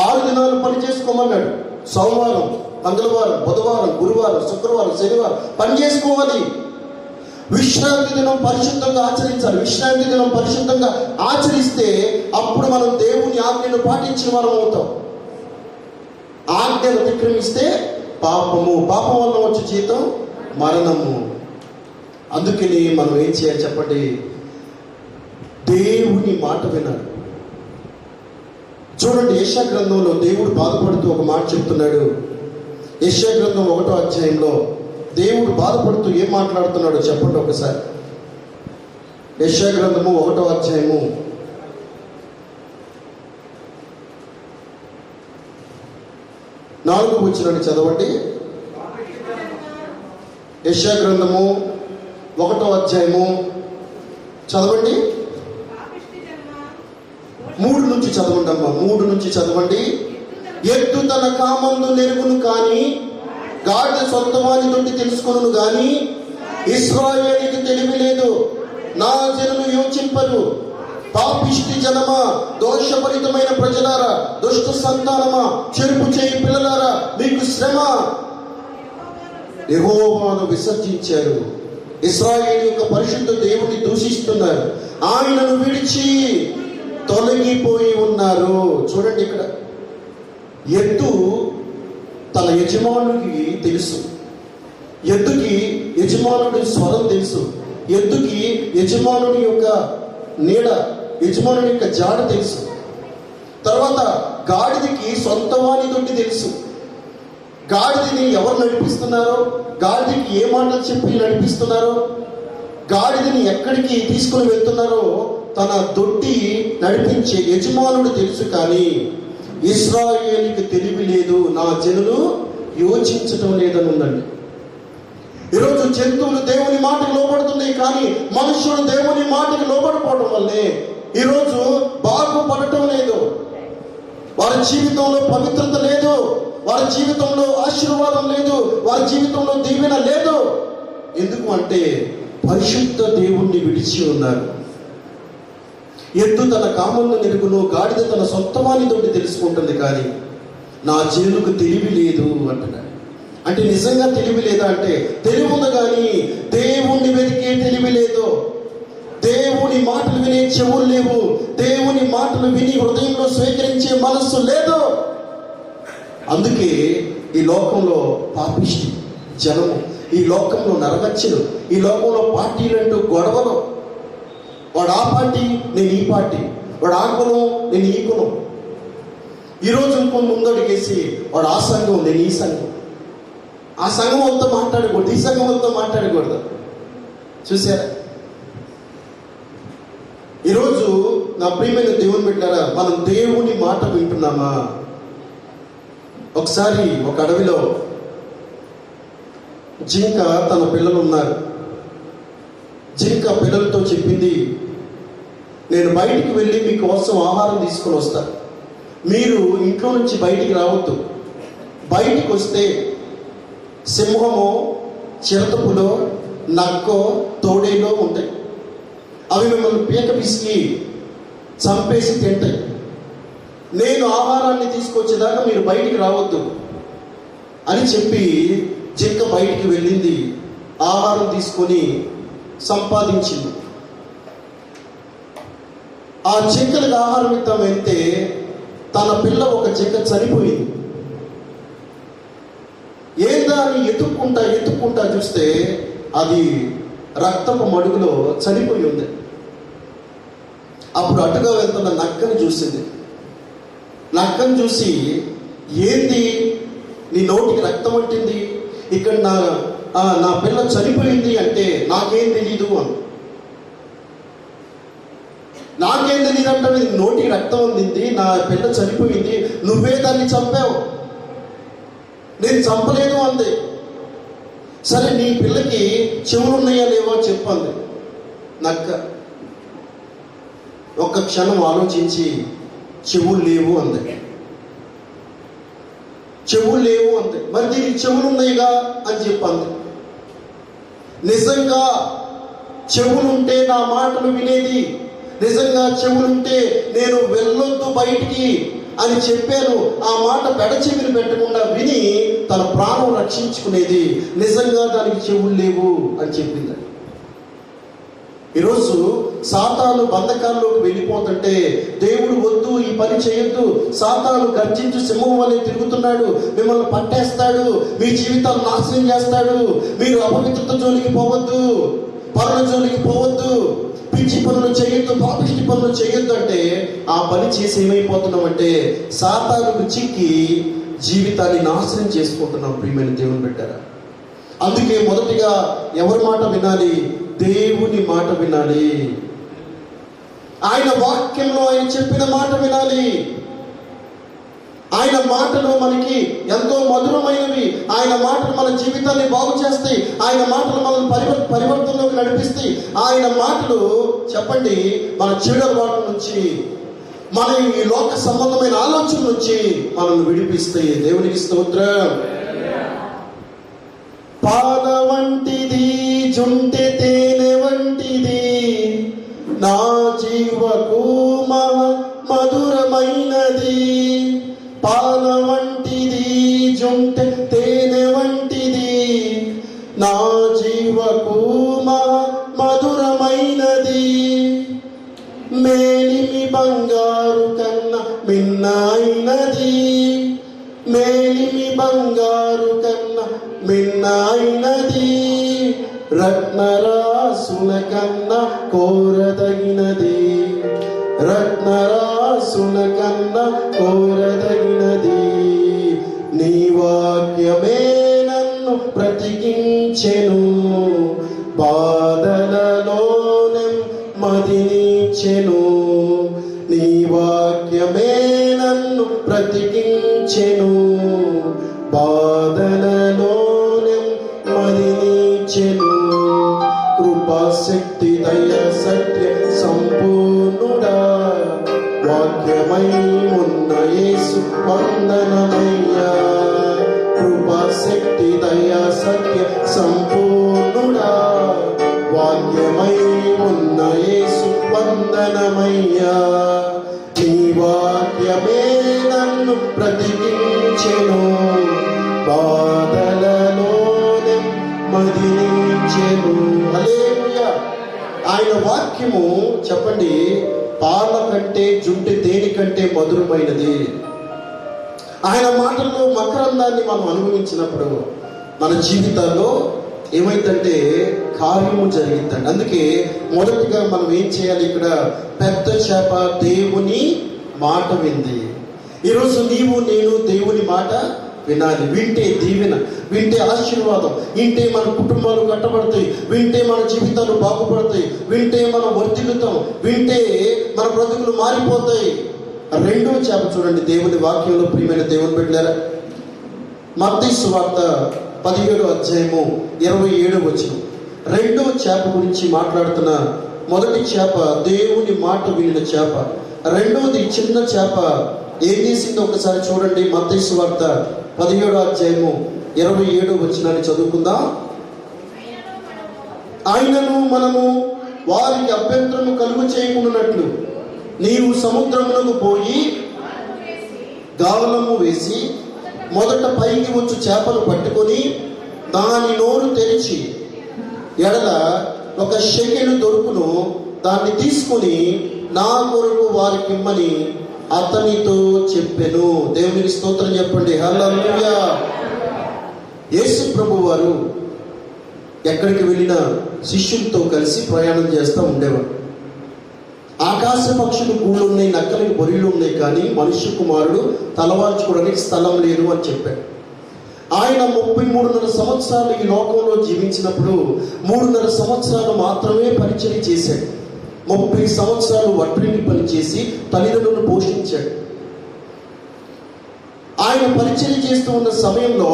6 దినాలు పని చేసుకోమన్నాడు. సోమవారం, మంగళవారం, బుధవారం, గురువారం, శుక్రవారం, శనివారం పని చేసుకోవాలి. విశ్రాంతి దినం పరిశుద్ధంగా ఆచరించాలి. విశ్రాంతి దినం పరిశుద్ధంగా ఆచరిస్తే అప్పుడు మనం దేవుని ఆజ్ఞను పాటించిన వారం అవుతాం. ఆజ్ఞను అతిక్రమిస్తే పాపము, పాపం వల్ల వచ్చే జీతం మరణము. అందుకని మనం ఏం చేయాలి చెప్పండి? దేవుని మాట వినాలి. చూడండి, యెషయా గ్రంథంలో దేవుడు బాధపడుతూ ఒక మాట చెప్తున్నాడు. యెషయా గ్రంథం 1వ అధ్యాయంలో దేవుడు బాధపడుతూ ఏం మాట్లాడుతున్నాడో చెప్పండి ఒకసారి. యెషయా గ్రంథము 1వ అధ్యాయము 4వ వచనాన్ని చదవండి. యెషయా గ్రంథము 1వ అధ్యాయము చదవండి. 3 నుంచి చదవండి అమ్మా, 3 నుంచి చదవండి. ఎద్దు తన కామందు నెరుగును కానీ గాడిద సొంతవాని నుండి తెలుసుకొనును గాని ఇశ్రాయేలుకి తెలివి లేదు. నా జనులు యోచింపరు. పాపిష్టి జనమా, దోషపరితమైన ప్రజలారా, దుష్ట సంతానమా, చెరుపు చేయి పిల్లలారా, మీకు శ్రమ. యెహోవాను విసర్జించారు. ఇశ్రాయేలు యొక్క పరిశుద్ధ దేవుని దూషిస్తున్నారు. ఆయనను విడిచి తొలగిపోయి ఉన్నారు. చూడండి, ఇక్కడ ఎద్దు తన యజమానుడికి తెలుసు. ఎద్దుకి యజమానుడి స్వరం తెలుసు. ఎద్దుకి యజమానుడి యొక్క నీడ, యజమానుడి యొక్క జాడ తెలుసు. తర్వాత గాడిదకి సొంతవాని తోటి తెలుసు. గాడిదని ఎవరు నడిపిస్తున్నారో, గాడిదకి ఏ మాటలు చెప్పి నడిపిస్తున్నారో, గాడిదని ఎక్కడికి తీసుకుని వెళ్తున్నారో తన దొడ్డి నడిపించే యజమానుడు తెలుసు. కానీ ఇశ్రాయేలుకి తెలివి లేదు, నా జనులు యోచించటం లేదని ఉందండి. ఈరోజు జంతువులు దేవుని మాటకు లోబడుతున్నాయి, కానీ మనుషులు దేవుని మాటకు లోబడిపోవడం వల్లే ఈరోజు బాగుపడటం లేదు. వారి జీవితంలో పవిత్రత లేదు, వారి జీవితంలో ఆశీర్వాదం లేదు, వారి జీవితంలో దీవెన లేదు. ఎందుకు అంటే పరిశుద్ధ దేవుణ్ణి విడిచి ఉన్నారు. ఎద్దు తన కామంలో నెరుగును, గాడిద తన సొంతవాని తోటి తెలుసుకుంటుంది, కానీ నా జనులకు తెలివి లేదు అంటున్నాడు. అంటే నిజంగా తెలివి లేదా అంటే తెలివి ఉంది, కానీ దేవుణ్ణి వెతికే తెలివి లేదు. దేవుని మాటలు వినే చెవులు లేవు. దేవుని మాటలు విని హృదయంలో స్వీకరించే మనస్సు లేదు. అందుకే ఈ లోకంలో పాపిష్టి జనము, ఈ లోకంలో నరగచ్చులు, ఈ లోకంలో పార్టీలంటూ గొడవలు. వాడు ఆ పార్టీ, నేను ఈ పార్టీ, వాడు ఆ కులం, నేను ఈ కులం. ఈరోజు ఇంకో ముందడిగేసి వాడు ఆ సంఘం, నేను ఈ సంఘం. ఆ సంఘం వాళ్ళతో మాట్లాడకూడదు, ఈ సంఘం వాళ్ళతో మాట్లాడకూడదు. చూసారా? ఈరోజు నా ప్రియమైన దేవుని బిడ్డలారా, మనం దేవుని మాట వింటున్నామా? ఒకసారి ఒక అడవిలో జింక తన పిల్లలు ఉన్నారు. జింక పిల్లలతో చెప్పింది, నేను బయటికి వెళ్ళి మీకోసం ఆహారం తీసుకొని వస్తాను. మీరు ఇంట్లో నుంచి బయటికి రావద్దు. బయటికి వస్తే సింహమో, చిరతపులో, నక్కో, తోడేలో ఉంటాయి. అవి మిమ్మల్ని పీక పిసికి చంపేసి తింటాయి. నేను ఆహారాన్ని తీసుకొచ్చేదాకా మీరు బయటికి రావద్దు అని చెప్పి జింక బయటికి వెళ్ళింది. ఆహారం తీసుకొని సంపాదించింది. ఆ జింకలకు ఆహారం ఇద్దాం వెళ్తే తన పిల్ల ఒక జింక చనిపోయింది. ఏందా అని ఎత్తుక్కుంటా చూస్తే అది రక్తపు మడుగులో చనిపోయి ఉంది. అప్పుడు అటుగా వెళ్తున్న నక్కను చూసింది. నక్కను చూసి, ఏంది నీ నోటికి రక్తం అంటింది, ఇక్కడ నా పిల్ల చనిపోయింది అంటే నాకేం తెలీదు అని. నాకేం తెలియదు అంటే నోటికి రక్తం అందింది, నా పిల్ల చనిపోయింది, నువ్వే దాన్ని చంపావు, నేను చంపలేదు అంది. సరే నీ పిల్లకి చెవులు ఉన్నాయా లేవో చెప్పంది. నక్క ఒక్క క్షణం ఆలోచించి చెవులు లేవు అంది. చెవులు లేవు అంది. మరి దీనికి చెవులు ఉన్నాయిగా అని చెప్పంది. నిజంగా చెవులుంటే నా మాటలు వినేది, నిజంగా చెవులుంటే నేను వెళ్ళొద్దు బయటికి అని చెప్పాను. ఆ మాట పెడచెవిని పెట్టకుండా విని తన ప్రాణం రక్షించుకునేది. నిజంగా దానికి చెవులు లేవు అని చెప్పింది. ఈరోజు సాతాను బంధకాల్లోకి వెళ్ళిపోతుంటే దేవుడు వద్దు, ఈ పని చేయొద్దు, సాతాను గర్జించు సింహం వల్లే తిరుగుతున్నాడు, మిమ్మల్ని పట్టేస్తాడు, మీ జీవితాలు నాశనం చేస్తాడు, మీరు అపవిత్రత జోలికి పోవద్దు, పరుల జోలికి పోవద్దు, పిచ్చి పనులు చేయొద్దు, పాపిష్టి పనులు చేయొద్దు అంటే ఆ పని చేసి ఏమైపోతున్నాం అంటే సాతానుకు చిక్కి జీవితాన్ని నాశనం చేసుకుంటున్నాం. ప్రియమైన దేవుని బిడ్డలారా, అందుకే మొదటిగా ఎవరి మాట వినాలి? దేవుని మాట వినాలి. ఆయన వాక్యంలో ఆయన చెప్పిన మాట వినాలి. ఆయన మాటలు మనకి ఎంతో మధురమైనవి. ఆయన మాటలు మన జీవితాన్ని బాగు చేస్తాయి. ఆయన మాటలు మనల్ని పరివర్తనలోకి నడిపిస్తాయి. ఆయన మాటలు చెప్పండి మన చెడు అలవాటు నుంచి, మన ఈ లోక సంబంధమైన ఆలోచన నుంచి మనల్ని విడిపిస్తాయి. దేవునికి స్తోత్రం. పాల వంటిది జుంటె తేనె వంటిది నా జీవకు మధురమైనది. పాల వంటిది జుంటె తేనె వంటిది నా జీవకు మధురమైనది. మేలిమి బంగారు కన్నా మిన్నైనది. మేలిమి బంగారు కన్నా మిన్నైనది. రత్నరాసుల కన్నా కోరదగినది. రత్నరాసుల కన్నా కోరదగినది. నీ వాక్యమే నన్ను బ్రతికించెను. బాధలలోనే మదినిచ్చెను. నీ వాక్యమే నన్ను బ్రతికించెను. బాధలలోనే మదినిచ్చెను. కృపాశక్తి దయ సత్య సంపూర్ణుడా వాక్యమై ఉన్న యేసు వందనమయ్యా. కృపాశక్తి దయ సత్య సంపూర్ణుడా వాక్యమై ఉన్న యేసు వందనమయ్యా. నీ వాక్యమే నన్ను బ్రతికించెను. బాధలలోనే మదినించెను. హల్లెలూయా. ఆయన వాక్యము చెప్పండి పాల కంటే జుంటి తేనె కంటే మధురమైనది. ఆయన మాటల్లో మకరందాన్ని మనం అనుభవించినప్పుడు మన జీవితాల్లో ఏమైందంటే కార్యము జరిగిందండి. అందుకే మొదటిగా మనం ఏం చేయాలి? ఇక్కడ పెద్ద చేప దేవుని మాట వింది. ఈరోజు నీవు నేను దేవుని మాట వినాలి. వింటే దీవెన, వింటే ఆశీర్వాదం, వింటే మన కుటుంబాలు కట్టబడతాయి, వింటే మన జీవితాలు బాగుపడతాయి, వింటే మనం వర్ధిల్లుతాం, వింటే మన బ్రతుకులు మారిపోతాయి. రెండో చేప చూడండి దేవుని వాక్యంలో. ప్రియమైన దేవుని బిడ్డలారా, మత్తయి సువార్త 17వ అధ్యాయము 27వ వచనం. రెండో చేప గురించి మాట్లాడుతున్న మొదటి చేప దేవుని మాట వినిన చేప. రెండోది చిన్న చేప ఏం చేసిందో ఒకసారి చూడండి. మత్తయి సువార్త 17వ అధ్యాయము 27వ వచనాన్ని చదువుకుందాం. ఆయనను మనము వారికి అభ్యంతరము కలుగు చేయకున్నట్లు నీవు సముద్రమునకు పోయి గాలము వేసి మొదట పైకి వచ్చు చేపలు పట్టుకొని దాని నోరు తెరిచి ఎడల ఒక షెకెలు దొరుకును, దాన్ని తీసుకుని నా కొరకు వారికి ఇమ్మని అతనితో చెప్పెను. దేవునికి స్తోత్రం చెప్పండి. హల్లెలూయా. యేసు ప్రభు వారు ఎక్కడికి వెళ్ళినా శిష్యులతో కలిసి ప్రయాణం చేస్తూ ఉండేవారు. ఆకాశ పక్షులు గూళ్ళు ఉన్నాయి, నక్కలకి బొరియలు ఉన్నాయి, కానీ మనుష్య కుమారుడు తలవాల్చుకోవడానికి స్థలం లేదు అని చెప్పాడు. ఆయన 33.5 సంవత్సరాలు ఈ లోకంలో జీవించినప్పుడు 3.5 సంవత్సరాలు మాత్రమే పరిచయం చేశాడు. 30 సంవత్సరాలు వడ్రంగి పనిచేసి తల్లిదండ్రులను పోషించాడు. ఆయన పరిచయం చేస్తూ ఉన్న సమయంలో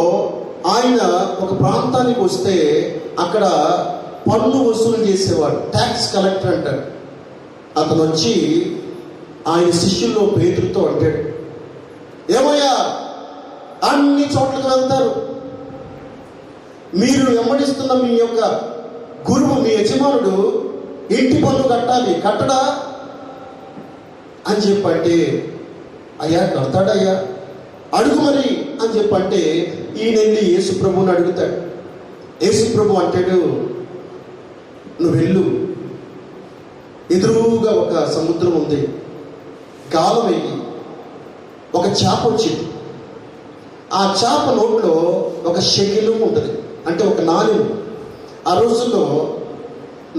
ఆయన ఒక ప్రాంతానికి వస్తే అక్కడ పన్ను వసూలు చేసేవాడు, ట్యాక్స్ కలెక్టర్ అంటారు. అతను వచ్చి ఆయన శిష్యుల్లో పేతురుతో అంటాడు, ఏమయ్యా అన్ని చోట్లకు వెళ్తారు, మీరు వెంబడిస్తున్న మీ యొక్క గురువు మీ యజమానుడు ఇంటి పన్ను కట్టాలి, కట్టడా అని చెప్పంటే, అయ్యా కడతాడయ్యా అడుగు మరి అని చెప్పంటే ఈయన వెళ్ళి యేసు ప్రభువుని అడుగుతాడు. యేసు ప్రభు అంటాడు, నువ్వు వెళ్ళు, ఎదురుగా ఒక సముద్రం ఉంది, గాలం వేయి, ఒక చేప వచ్చింది, ఆ చేప నోట్లో ఒక షెకెలు ఉంటుంది, అంటే ఒక నాణ్యం. ఆ రోజుల్లో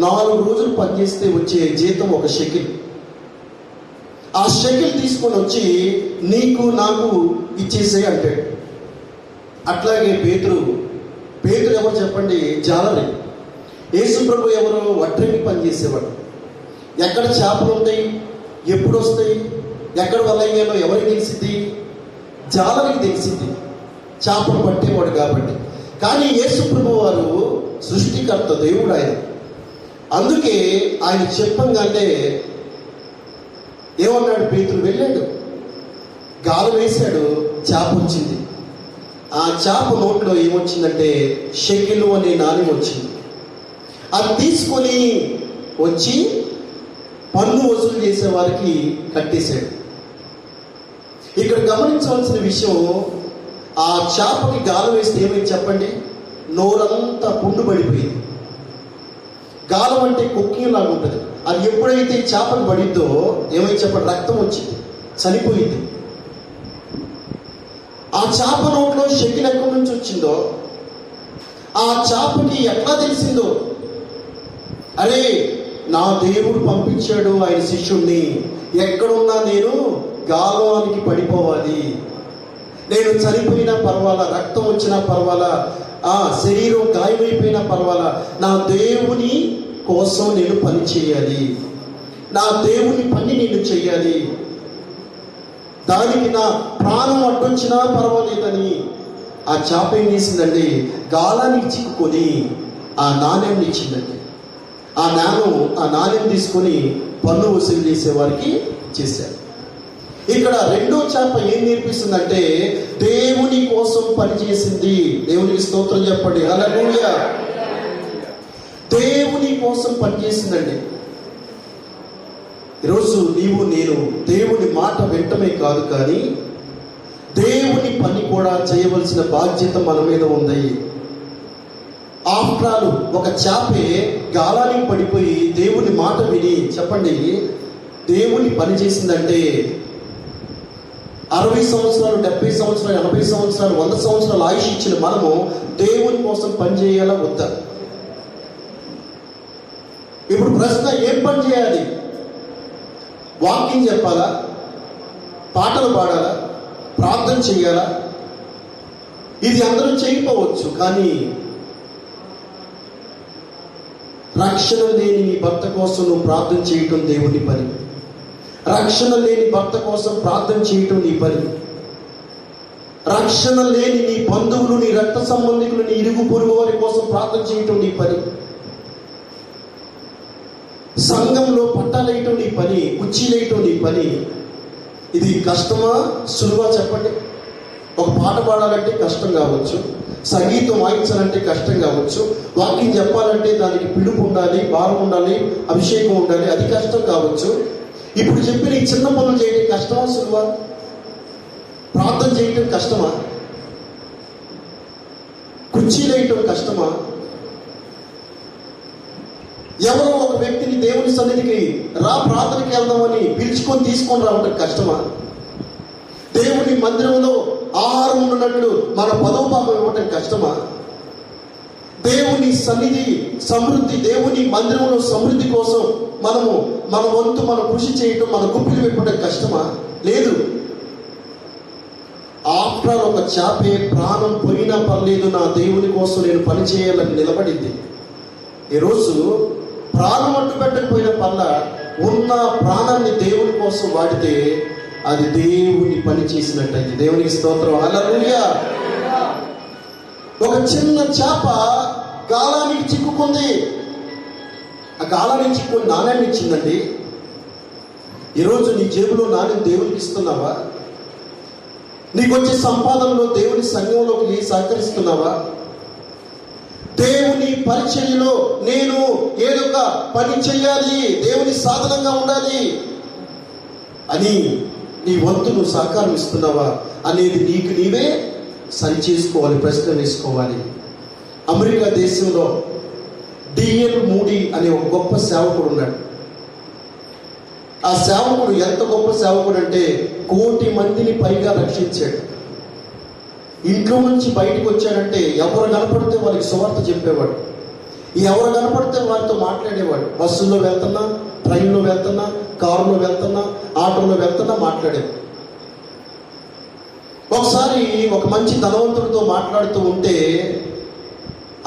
4 రోజులు పనిచేస్తే వచ్చే జీతం ఒక షెకెల్. ఆ షెకెల్ తీసుకొని వచ్చి నీకు నాకు ఇచ్చేసే అంటాడు. అట్లాగే పేతురు ఎవరు చెప్పండి? జాలరి. యేసు ప్రభు ఎవరు? వడ్రంగి పని చేసేవాడు. ఎక్కడ చేపలు ఉంటాయి, ఎప్పుడు వస్తాయి, ఎక్కడ వల్లయ్యాలో ఎవరికి తెలిసింది? జాలరికి తెలిసింది చేపలు పట్టేవాడు కాబట్టి. కానీ యేసు ప్రభు వారు సృష్టికర్త, దేవుడు ఆయన. అందుకే ఆయన చెప్పంగానే ఏమన్నాడు? పేతురు వెళ్ళాడు, గాలం వేశాడు, చేప వచ్చింది. ఆ చేప నోట్లో ఏమొచ్చిందంటే షెకెలు అనే నాణ్యం వచ్చింది. అది తీసుకొని వచ్చి పన్ను వసూలు చేసే వారికి కట్టేశాడు. ఇక్కడ గమనించవలసిన విషయం, ఆ చేపకి గాలం వేస్తే ఏమైంది చెప్పండి? నోరంతా పుండు పడిపోయింది. గాలం అంటే కుక్కింగ్ లాగా ఉంటుంది. అది ఎప్పుడైతే చేపకు పడిద్దో ఏమైంది చెప్పండి? రక్తం వచ్చింది, చనిపోయింది. ఆ చేప నోట్లో షెకిల్ ఎక్కడి నుంచి వచ్చిందో, ఆ చేపకి ఎట్లా తెలిసిందో, అరే నా దేవుడు పంపించాడు ఆయన శిష్యుణ్ణి, ఎక్కడున్నా నేను గాలానికి పడిపోవాలి, నేను చనిపోయినా పర్వాలా, రక్తం వచ్చినా పర్వాలా, ఆ శరీరం గాయమైపోయినా పర్వాలా, నా దేవుని కోసం నేను పని చేయాలి, నా దేవుని పని నేను చెయ్యాలి, దానికి నా ప్రాణం అడ్డొచ్చినా పర్వాలేదని ఆ చేప ఏం చేసిందండి? గాలానికి చిక్కుకొని ఆ నాణ్యాన్ని ఇచ్చిందండి. ఆ నాణ్యం తీసుకొని పన్ను వసూలు చేసే వారికి చేశారు. ఇక్కడ రెండో చేప ఏం నేర్పిస్తుందంటే దేవుని కోసం పనిచేసింది. దేవునికి స్తోత్రం చెప్పండి, హల్లెలూయా. దేవుని కోసం పనిచేసిందండి. ఈరోజు నీవు నేను దేవుని మాట వింటమే కాదు, కానీ దేవుని పని కూడా చేయవలసిన బాధ్యత మన మీద ఉంది. ఆఫ్టర్ ఆల్ ఒక చేపే గాలానికి పడిపోయి దేవుని మాట విని చెప్పండి దేవుని పని చేసిందంటే 60 సంవత్సరాలు, 70 సంవత్సరాలు, 80 సంవత్సరాలు, 100 సంవత్సరాలు ఆయుష్ ఇచ్చిన మనము దేవుని కోసం పని చేయాలా వద్దా? ఇప్పుడు ప్రశ్న, ఏం పని చేయాలి? వాకింగ్ చెప్పాలా? పాటలు పాడాలా? ప్రార్థన చేయాలా? ఇది అందరూ చేయకపోవచ్చు, కానీ రక్షణ లేని నీ భర్త కోసం నువ్వు ప్రార్థన చేయటం దేవుని పని. రక్షణ లేని భర్త కోసం ప్రార్థన చేయటం నీ పని. రక్షణ లేని నీ బంధువులు, నీ రక్త సంబంధికులు, నీ ఇరుగు పొరుగు వారి కోసం ప్రార్థన చేయటం నీ పని. సంఘంలో పట్టాలేయటం నీ పని, కుర్చీలేయటం నీ పని. ఇది కష్టమా సులువా చెప్పండి? ఒక పాట పాడాలంటే కష్టం కావచ్చు, సంగీతం వాయించాలంటే కష్టం కావచ్చు, వాకింగ్ చెప్పాలంటే దానికి పిలుపు ఉండాలి, భారం ఉండాలి, అభిషేకం ఉండాలి, అది కష్టం కావచ్చు. ఇప్పుడు చెప్పిన ఈ చిన్న పనులు చేయడం కష్టమా సులువా? ప్రార్థన చేయటం కష్టమా? కుర్చీలేయటం కష్టమా? ఎవరో ఒక వ్యక్తిని దేవుని సన్నిధికి రా ప్రార్థనకి వెళ్దామని పిలుచుకొని తీసుకొని రావటం కష్టమా? దేవుని మందిరంలో ఆహారం ఉన్నట్లు మన 10వ భాగం ఇవ్వటం కష్టమా? దేవుని సన్నిధి సమృద్ధి, దేవుని మందిరంలో సమృద్ధి కోసం మన వంతు మనం కృషి చేయటం, మన గుప్పిలు పెట్టడం కష్టమా? లేదు. ఆఫ్టర్ ఒక చేపే ప్రాణం పోయినా పర్లేదు, నా దేవుని కోసం నేను పని చేయాలని నిలబడింది. ఈరోజు ప్రాణం అడ్డు పెట్టకపోయిన పర్ల ఉన్న ప్రాణాన్ని దేవుని కోసం వాడితే అది దేవుని పని చేసినట్టయింది. దేవునికి స్తోత్రం, హల్లెలూయా. ఒక చిన్న చేప గాలానికి చిక్కుకుంది. ఆ గాలానికి చిక్కుని నాణ్యాన్ని ఇచ్చిందండి. ఈరోజు నీ జేబులో నాణ్యం దేవునికి ఇస్తున్నావా? నీకు వచ్చే సంపాదనలో దేవుని సంఘంలోకి సహకరిస్తున్నావా? దేవుని పరిచర్యలో నేను ఏదో ఒక పని చేయాలి, దేవుని సాధనంగా ఉండాలి అని నీ వంతును సహకారం ఇస్తున్నావా అనేది నీకు నీవే సరి చేసుకోవాలి, ప్రశ్న వేసుకోవాలి. అమెరికా దేశంలో డిఎల్ మూడీ అనే ఒక గొప్ప సేవకుడు ఉన్నాడు. ఆ సేవకుడు ఎంత గొప్ప సేవకుడు అంటే 1 కోటి మందిని పైగా రక్షించాడు. ఇంట్లో నుంచి బయటకు వచ్చాడంటే ఎవరు కనపడితే వాళ్ళకి సువార్త చెప్పేవాడు. ఎవరు కనపడితే వారితో మాట్లాడేవాడు. బస్సుల్లో వెళ్తున్నా, ట్రైన్లో వెళ్తున్నా, కారులో వెళ్తున్నా, ఆటోలో వెళ్తున్నా మాట్లాడేవాడు. ఒకసారి ఒక మంచి ధనవంతుడితో మాట్లాడుతూ ఉంటే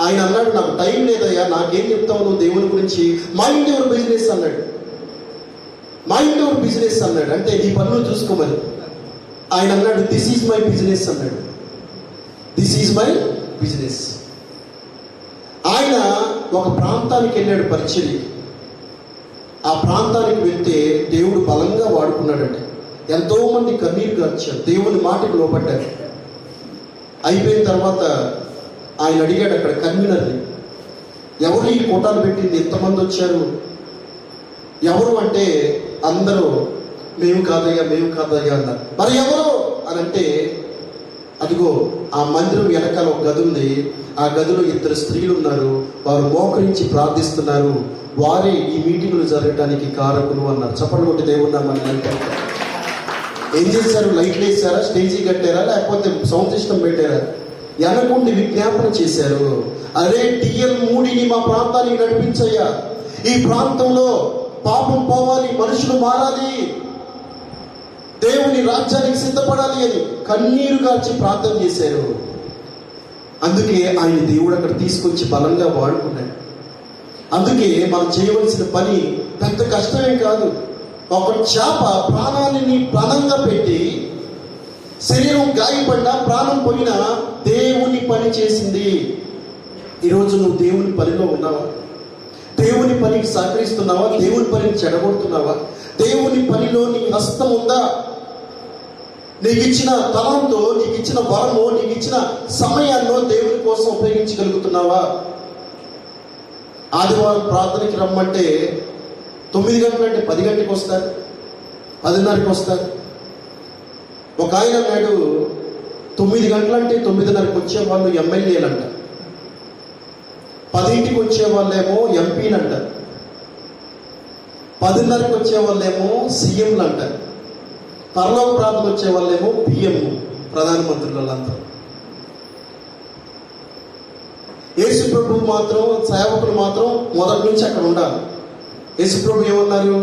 ఆయన అన్నాడు, నాకు టైం లేదయ్యా, నాకేం చెప్తావు నువ్వు దేవుని గురించి, మైండ్ యువర్ బిజినెస్ అన్నాడు. మైండ్ యువర్ బిజినెస్ అన్నాడు. అంటే నీ పనులు చూసుకోమని. ఆయన అన్నాడు, దిస్ ఈజ్ మై బిజినెస్ అన్నాడు. This is my business. ఆయన ఒక ప్రాంతానికి వెళ్ళాడు పరిచర్యకి. ఆ ప్రాంతానికి వెళ్తే దేవుడు బలంగా వాడుకున్నాడండి. ఎంతోమంది కన్నీరు గార్చారు, దేవుని మాటకు లోపడ్డారు. అయిపోయిన తర్వాత ఆయన అడిగాడు అక్కడ కన్వీనర్ని, ఎవరు ఈ కోటాలు పెట్టింది, ఎంతమంది వచ్చారు, ఎవరు అంటే అందరూ మేము కాదయ్యా అన్నారు. మరి ఎవరు అని అంటే, అదిగో ఆ మందిరం వెనకాల ఒక గది ఉంది, ఆ గదిలో 2 స్త్రీలు ఉన్నారు, వారు మోకరించి ప్రార్థిస్తున్నారు, వారే ఈ మీటింగులు జరగడానికి కారకులు అన్నారు. చప్పట్లు కొట్టి దేవుడు నామమున ఏం చేశారు? లైట్లు వేసారా, స్టేజీ కట్టారా, లేకపోతే సౌండ్ సిస్టమ్ పెట్టారా? వెనకుండి విజ్ఞాపన చేశారు, అరే టిఎల్ మూడిని మా ప్రాంతానికి నడిపించయ్యా, ఈ ప్రాంతంలో పాపం పోవాలి, మనుషులు మారాలి, దేవుని రాజ్యానికి సిద్ధపడాలి అని కన్నీరు గార్చి ప్రార్థన చేశారు. అందుకే ఆయన దేవుడు అక్కడ తీసుకొచ్చి బలంగా వాడుకున్నాడు. అందుకే మనం చేయవలసిన పని పెద్ద కష్టమే కాదు. ఒక చేప ప్రాణాన్ని ప్రాణంగా పెట్టి, శరీరం గాయపడినా ప్రాణం పోయినా దేవుని పని చేసింది. ఈరోజు నువ్వు దేవుని పనిలో ఉన్నావా? దేవుని పనికి సహకరిస్తున్నావా? దేవుని పనిని చెడగొడుతున్నావా? దేవుని పనిలో నీ హస్తం ఉందా? నీకు ఇచ్చిన తలంతో, నీకు ఇచ్చిన వరము, నీకు ఇచ్చిన సమయాల్లో దేవుని కోసం ఉపయోగించగలుగుతున్నావా? ఆదివారం ప్రార్థనకి రమ్మంటే 9 గంటలంటే 10 గంటలకు వస్తారు, 10:30కి వస్తారు. ఒక ఆయన అన్నాడు, 9 గంటలంటే 9:30కి వచ్చే వాళ్ళు ఎమ్మెల్యేలంట, 10ంటికి వచ్చే వాళ్ళేమో ఎంపీలు అంటారు, 10:30కి వచ్చే వాళ్ళేమో సీఎంలు అంటారు, పరలోక ప్రాంతం వచ్చే వాళ్ళేమో పిఎం, ప్రధానమంత్రులు. వాళ్ళంతా యేసు ప్రభు మాత్రం, సేవకులు మాత్రం మొదటి నుంచి అక్కడ ఉండాలి. యేసు ప్రభు ఏమన్నారు?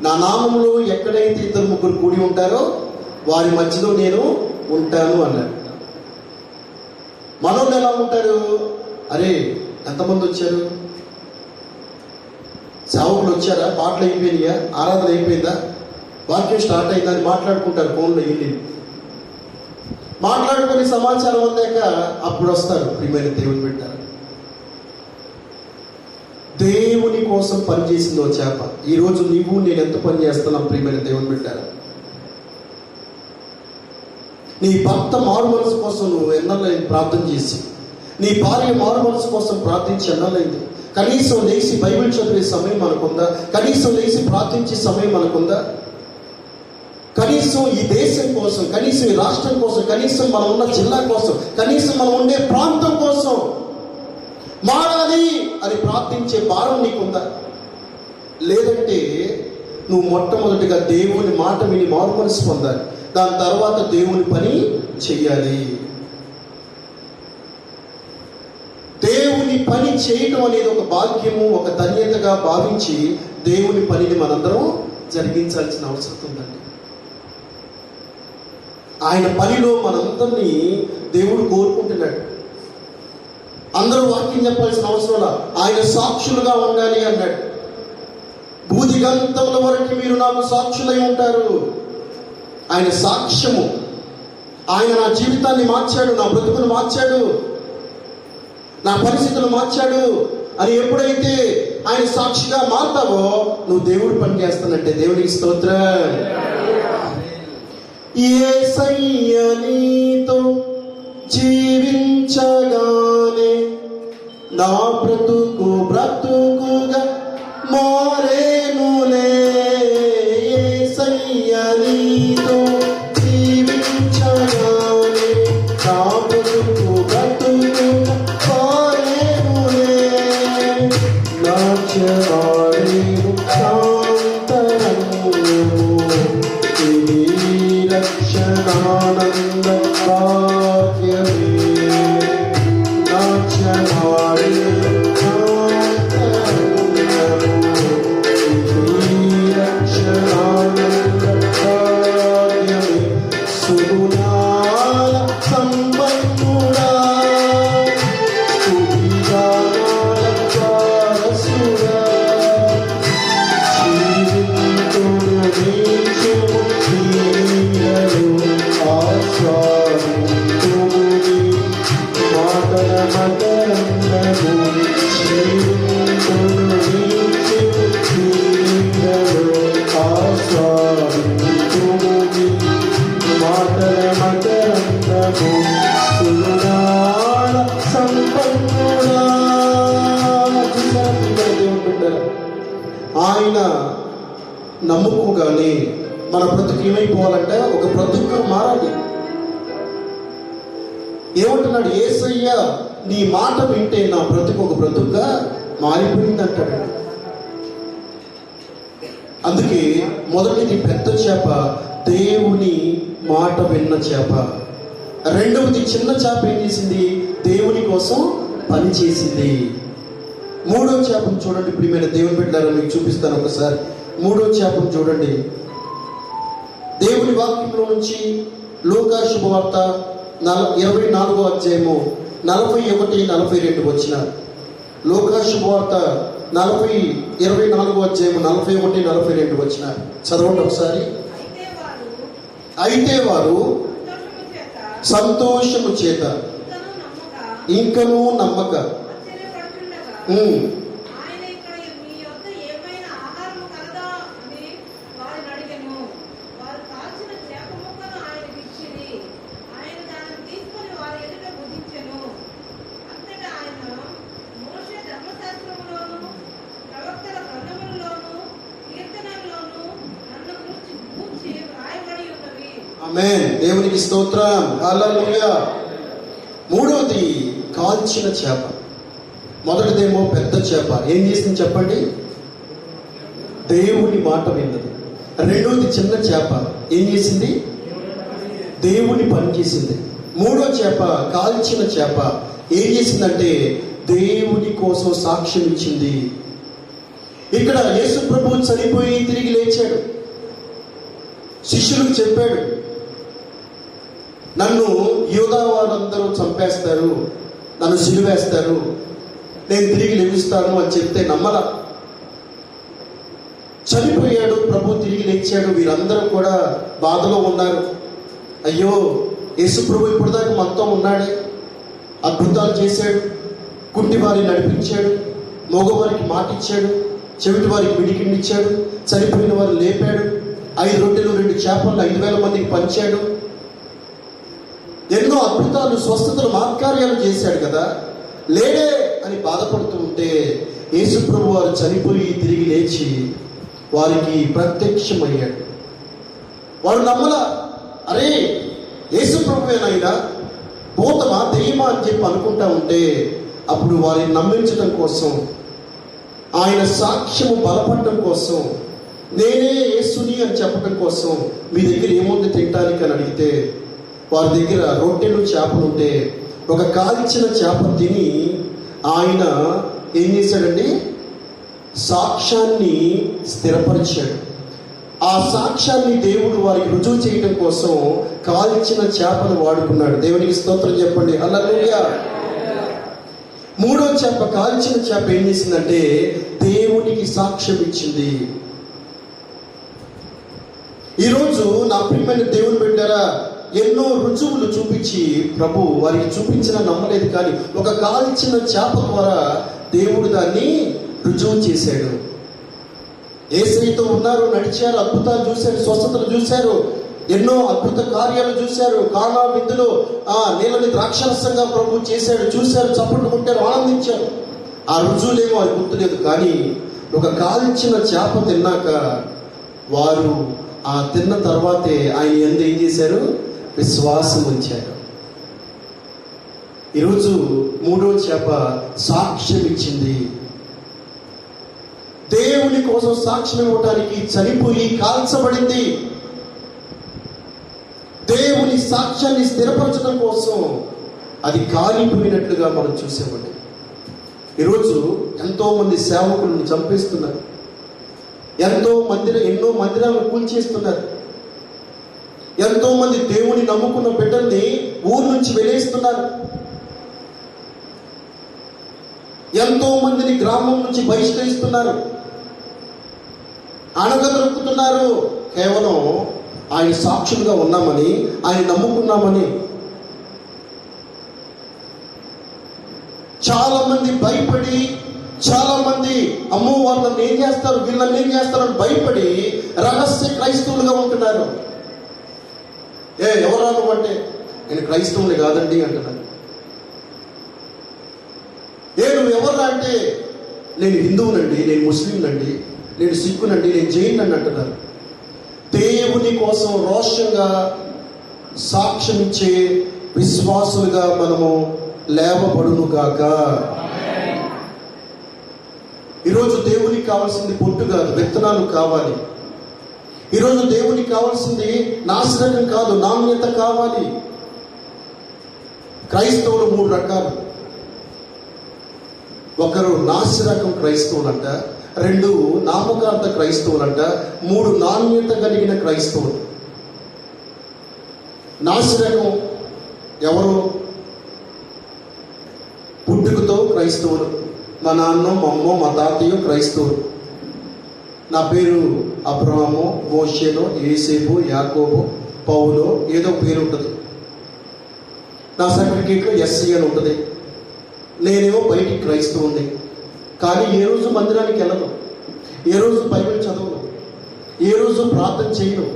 నా నామంలో ఎక్కడైతే 2-3 కూడి ఉంటారో వారి మధ్యలో నేను ఉంటాను అన్నాడు. మనోళ్ళు ఎలా ఉంటారు? అరే ఎంతమంది వచ్చారు, సేవకులు వచ్చారా, పాటలు అయిపోయినాయా, ఆరాధన అయిపోయిందా, వాక్యం స్టార్ట్ అయిందా అని మాట్లాడుకుంటారు ఫోన్లో. వెళ్ళి మాట్లాడుకుని సమాచారం అందాక అప్పుడు వస్తారు. ప్రియమైన దేవుని బిడ్డలారా, దేవుని కోసం పనిచేసిందో చేప. ఈరోజు నీవు నేను ఎంత పని చేస్తున్నాం ప్రియమైన దేవుని బిడ్డలారా? నీ భర్త మారు మనసు కోసం నువ్వు ఎన్నలైంది ప్రార్థన చేసి, నీ భార్య మారు మనసు కోసం ప్రార్థించి ఎన్నలైంది? కనీసం లేచి బైబిల్ చదివే సమయం మనకుందా? కనీసం లేచి ప్రార్థించే సమయం మనకుందా? కనీసం ఈ దేశం కోసం, కనీసం ఈ రాష్ట్రం కోసం, కనీసం మనం ఉన్న జిల్లా కోసం, కనీసం మనం ఉండే ప్రాంతం కోసం మారాలి అని ప్రార్థించే భారం నీకుందా? లేదంటే నువ్వు మొట్టమొదటిగా దేవుని మాట విని మారు మనసు పొందాలి, దాని తర్వాత దేవుని పని చెయ్యాలి. దేవుని పని చేయటం అనేది ఒక భాగ్యము, ఒక ధన్యతగా భావించి దేవుని పనిని మనందరం జరిగించాల్సిన అవసరం ఉందండి. ఆయన పనిలో మనందరినీ దేవుడు కోరుకుంటున్నాడు. అందరూ వాక్యం చెప్పాల్సిన అవసరం, ఆయన సాక్షులుగా ఉండాలి అన్నాడు. భూదిగంతముల వరకు మీరు నాకు సాక్షులై ఉంటారు. ఆయన సాక్ష్యము, ఆయన నా జీవితాన్ని మార్చాడు, నా బ్రతుకును మార్చాడు, నా పరిస్థితులు మార్చాడు అని ఎప్పుడైతే ఆయన సాక్షిగా మారుతావో నువ్వు దేవుడు పని చేస్తానంటే దేవునికి స్తోత్రం. యేసయ్య నీతో జీవించగానే నా బ్రతుకుగా మారేనులే. యేసయ్య నీతో జీవించగానే నా బ్రతుకుగా మారేనులే. నాట్యమాడేను రక్షణానంద భాగ్యమే. రక్షణానంద భాగ్యమే. సుగుణాల సంపన్నుడా, సువిగానాల వారసుడా, ఆయన నమ్ముకోగానే మన బ్రతుకు ఏమైపోవాలంటే ఒక బ్రతుకు మారాలి. ఏమంటున్నాడు? యేసయ్య నీ మాట వింటే నా బ్రతుకు ఒక బ్రతుకుగా మారిపోయింది అంటాడు. అందుకే మొదటిది పెద్ద చేప, దేవుని మాట విన్న చేప. రెండవది చిన్న చేప ఏం చేసింది? దేవుని కోసం పని చేసింది. మూడో చేపను చూడండి ప్రియమైన దేవుని బిడ్డలారా, మీకు చూపిస్తాను ఒకసారి. మూడో చేపను చూడండి. దేవుని వాక్యంలో నుంచి లూకా శుభవార్త 24వ అధ్యాయము 41-42 వచ్చిన. లూకా శుభవార్త 24వ అధ్యాయము 41-42 వచ్చిన. చదవండి ఒకసారి. అయితే వారు సంతోషము చేత ఇంకనూ నమ్మక ఆమేన్. దేవునికి స్తోత్రం. హల్లెలూయా. మూడవది కాల్చిన చేప. మొదటిదేమో పెద్ద చేప ఏం చేసింది చెప్పండి? దేవుని మాట విన్నది. రెండవది చిన్న చేప ఏం చేసింది? దేవుని పని చేసింది. మూడో చేప కాల్చిన చేప ఏం చేసిందంటే దేవుని కోసం సాక్ష్యం ఇచ్చింది. ఇక్కడ యేసు ప్రభువు చనిపోయి తిరిగి లేచాడు. శిష్యులకు చెప్పాడు, నన్ను యూదా వాళ్ళందరూ చంపేస్తారు, నన్ను సిలువేస్తారు, నేను తిరిగి లెగుస్తాను అని చెప్తే నమ్మల. చనిపోయాడు, ప్రభు తిరిగి లేచాడు. వీరందరూ కూడా బాధలో ఉన్నారు. అయ్యో, యేసు ప్రభు ఇప్పుడు దాకా మొత్తం ఉన్నాడే, అద్భుతాలు చేశాడు, కుంటి వారిని నడిపించాడు, మగవారికి మాట ఇచ్చాడు, చెవిటి వారికి విడికిండిచ్చాడు, చనిపోయిన వారు లేపాడు, 5 రొట్టెలు 2 చేపలను 5,000 మందికి పంచాడు, ఎన్నో అద్భుతాలు స్వస్థతలు మహత్కార్యాలు చేశాడు కదా, లేడే అని బాధపడుతూ ఉంటే యేసు ప్రభు వారు చనిపోయి తిరిగి లేచి వారికి ప్రత్యక్షమయ్యాడు. వారు నమ్మల. అరే, యేసు ప్రభువేనైనా భూతమా దెయ్యమా అని చెప్పి అనుకుంటా ఉంటే అప్పుడు వారిని నమ్మించడం కోసం, ఆయన సాక్ష్యము బలపడటం కోసం, నేనే యేసుని అని చెప్పడం కోసం మీ దగ్గర ఏముంది తినడానికి అని అడిగితే వారి దగ్గర రొట్టెలు చేపలు ఉంటే ఒక కాల్చిన చేప తిని ఆయన ఏం చేశాడండి? సాక్ష్యాన్ని స్థిరపరిచాడు. ఆ సాక్ష్యాన్ని దేవుడు వారికి రుజువు చేయడం కోసం కాల్చిన చేపను వాడుకున్నాడు. దేవునికి స్తోత్రం చెప్పండి. హల్లెలూయా. మూడో చేప, కాల్చిన చేప ఏం చేసిందంటే దేవునికి సాక్ష్యం ఇచ్చింది. ఈరోజు నా ప్రియమైన దేవుని బిడ్డలారా, ఎన్నో రుజువులు చూపించి ప్రభు వారికి చూపించిన నమ్మలేదు, కానీ ఒక కాల్చిన చేప ద్వారా దేవుడు దాన్ని రుజువు చేశాడు. యేసయ్యతో ఉన్నారు, నడిచారు, అద్భుతాలు చూశారు, స్వస్థతలు చూశారు, ఎన్నో అద్భుత కార్యాలు చూశారు. కానా విందులో నీళ్ళని ద్రాక్షరసంగా ప్రభు చేశాడు, చూశారు, చప్పట్లు కొట్టారు, ఆనందించారు. ఆ రుజువులేమో అది గుర్తులేదు, కానీ ఒక కాల్చిన చేప తిన్నాక వారు ఆ తిన్న తర్వాతే ఆయన యందు ఏం చేశారు? విశ్వాసం ఉంచారు. ఈరోజు మూడో చేప సాక్ష్యం ఇచ్చింది. దేవుని కోసం సాక్ష్యం ఇవ్వడానికి చనిపోయి కాల్చబడింది. దేవుని సాక్ష్యాన్ని స్థిరపరచడం కోసం అది కాలిపోయినట్లుగా మనం చూసామండి. ఈరోజు ఎంతో మంది సేవకులను చంపేస్తున్నారు, ఎన్నో మందిరాలను కూల్చేస్తున్నారు, ఎంతో మంది దేవుని నమ్ముకున్న బిడ్డల్ని ఊరు నుంచి వెలేస్తున్నారు, ఎంతో మందిని గ్రామం నుంచి బహిష్కరిస్తున్నారు, అణగదొరుకుతున్నారు. కేవలం ఆయన సాక్షులుగా ఉన్నామని, ఆయన నమ్ముకున్నామని. చాలా మంది భయపడి, చాలా మంది అమ్మో వాళ్ళని ఏం చేస్తారు, వీళ్ళని ఏం చేస్తారని భయపడి రహస్య క్రైస్తవులుగా ఉంటున్నారు. ఎవరా నువ్వు అంటే, నేను క్రైస్తవుని కాదండి అంటున్నాను. నువ్వు ఎవరా అంటే, నేను హిందువునండి, నేను ముస్లింనండి, నేను సిగ్గునండి, నేను చేయను అంటున్నారు. దేవుని కోసం రోషంగా సాక్ష్యం ఇచ్చే విశ్వాసులుగా మనము లేవబడును గాక. ఈరోజు దేవునికి కావాల్సింది పొట్టు కాదు, విత్తనాలు కావాలి. ఈరోజు దేవునికి కావాల్సింది నాశనం కాదు, నాణ్యత కావాలి. క్రైస్తవులు 3 రకాలు. ఒకరు నాసిరకం క్రైస్తవులంట, 2 నామకార్థ క్రైస్తవులంట, 3 నాణ్యత కలిగిన క్రైస్తవులు. నాసిరకం ఎవరు? పుట్టుకతో క్రైస్తవులు. మా నాన్న, మా అమ్మ, మా తాతయ్య క్రైస్తవులు. నా పేరు అబ్రహాము, మోషేలో, యేసేపు, యాకోబు, పౌలో, ఏదో పేరు ఉంటుంది. నా సర్టిఫికేట్లో ఎస్సీ అని ఉంటుంది. నేనేమో బయటికి క్రైస్తవుని, కానీ ఏ రోజు మందిరానికి వెళ్ళను, ఏ రోజు బైబిల్ చదవను, ఏ రోజు ప్రార్థన చేయను,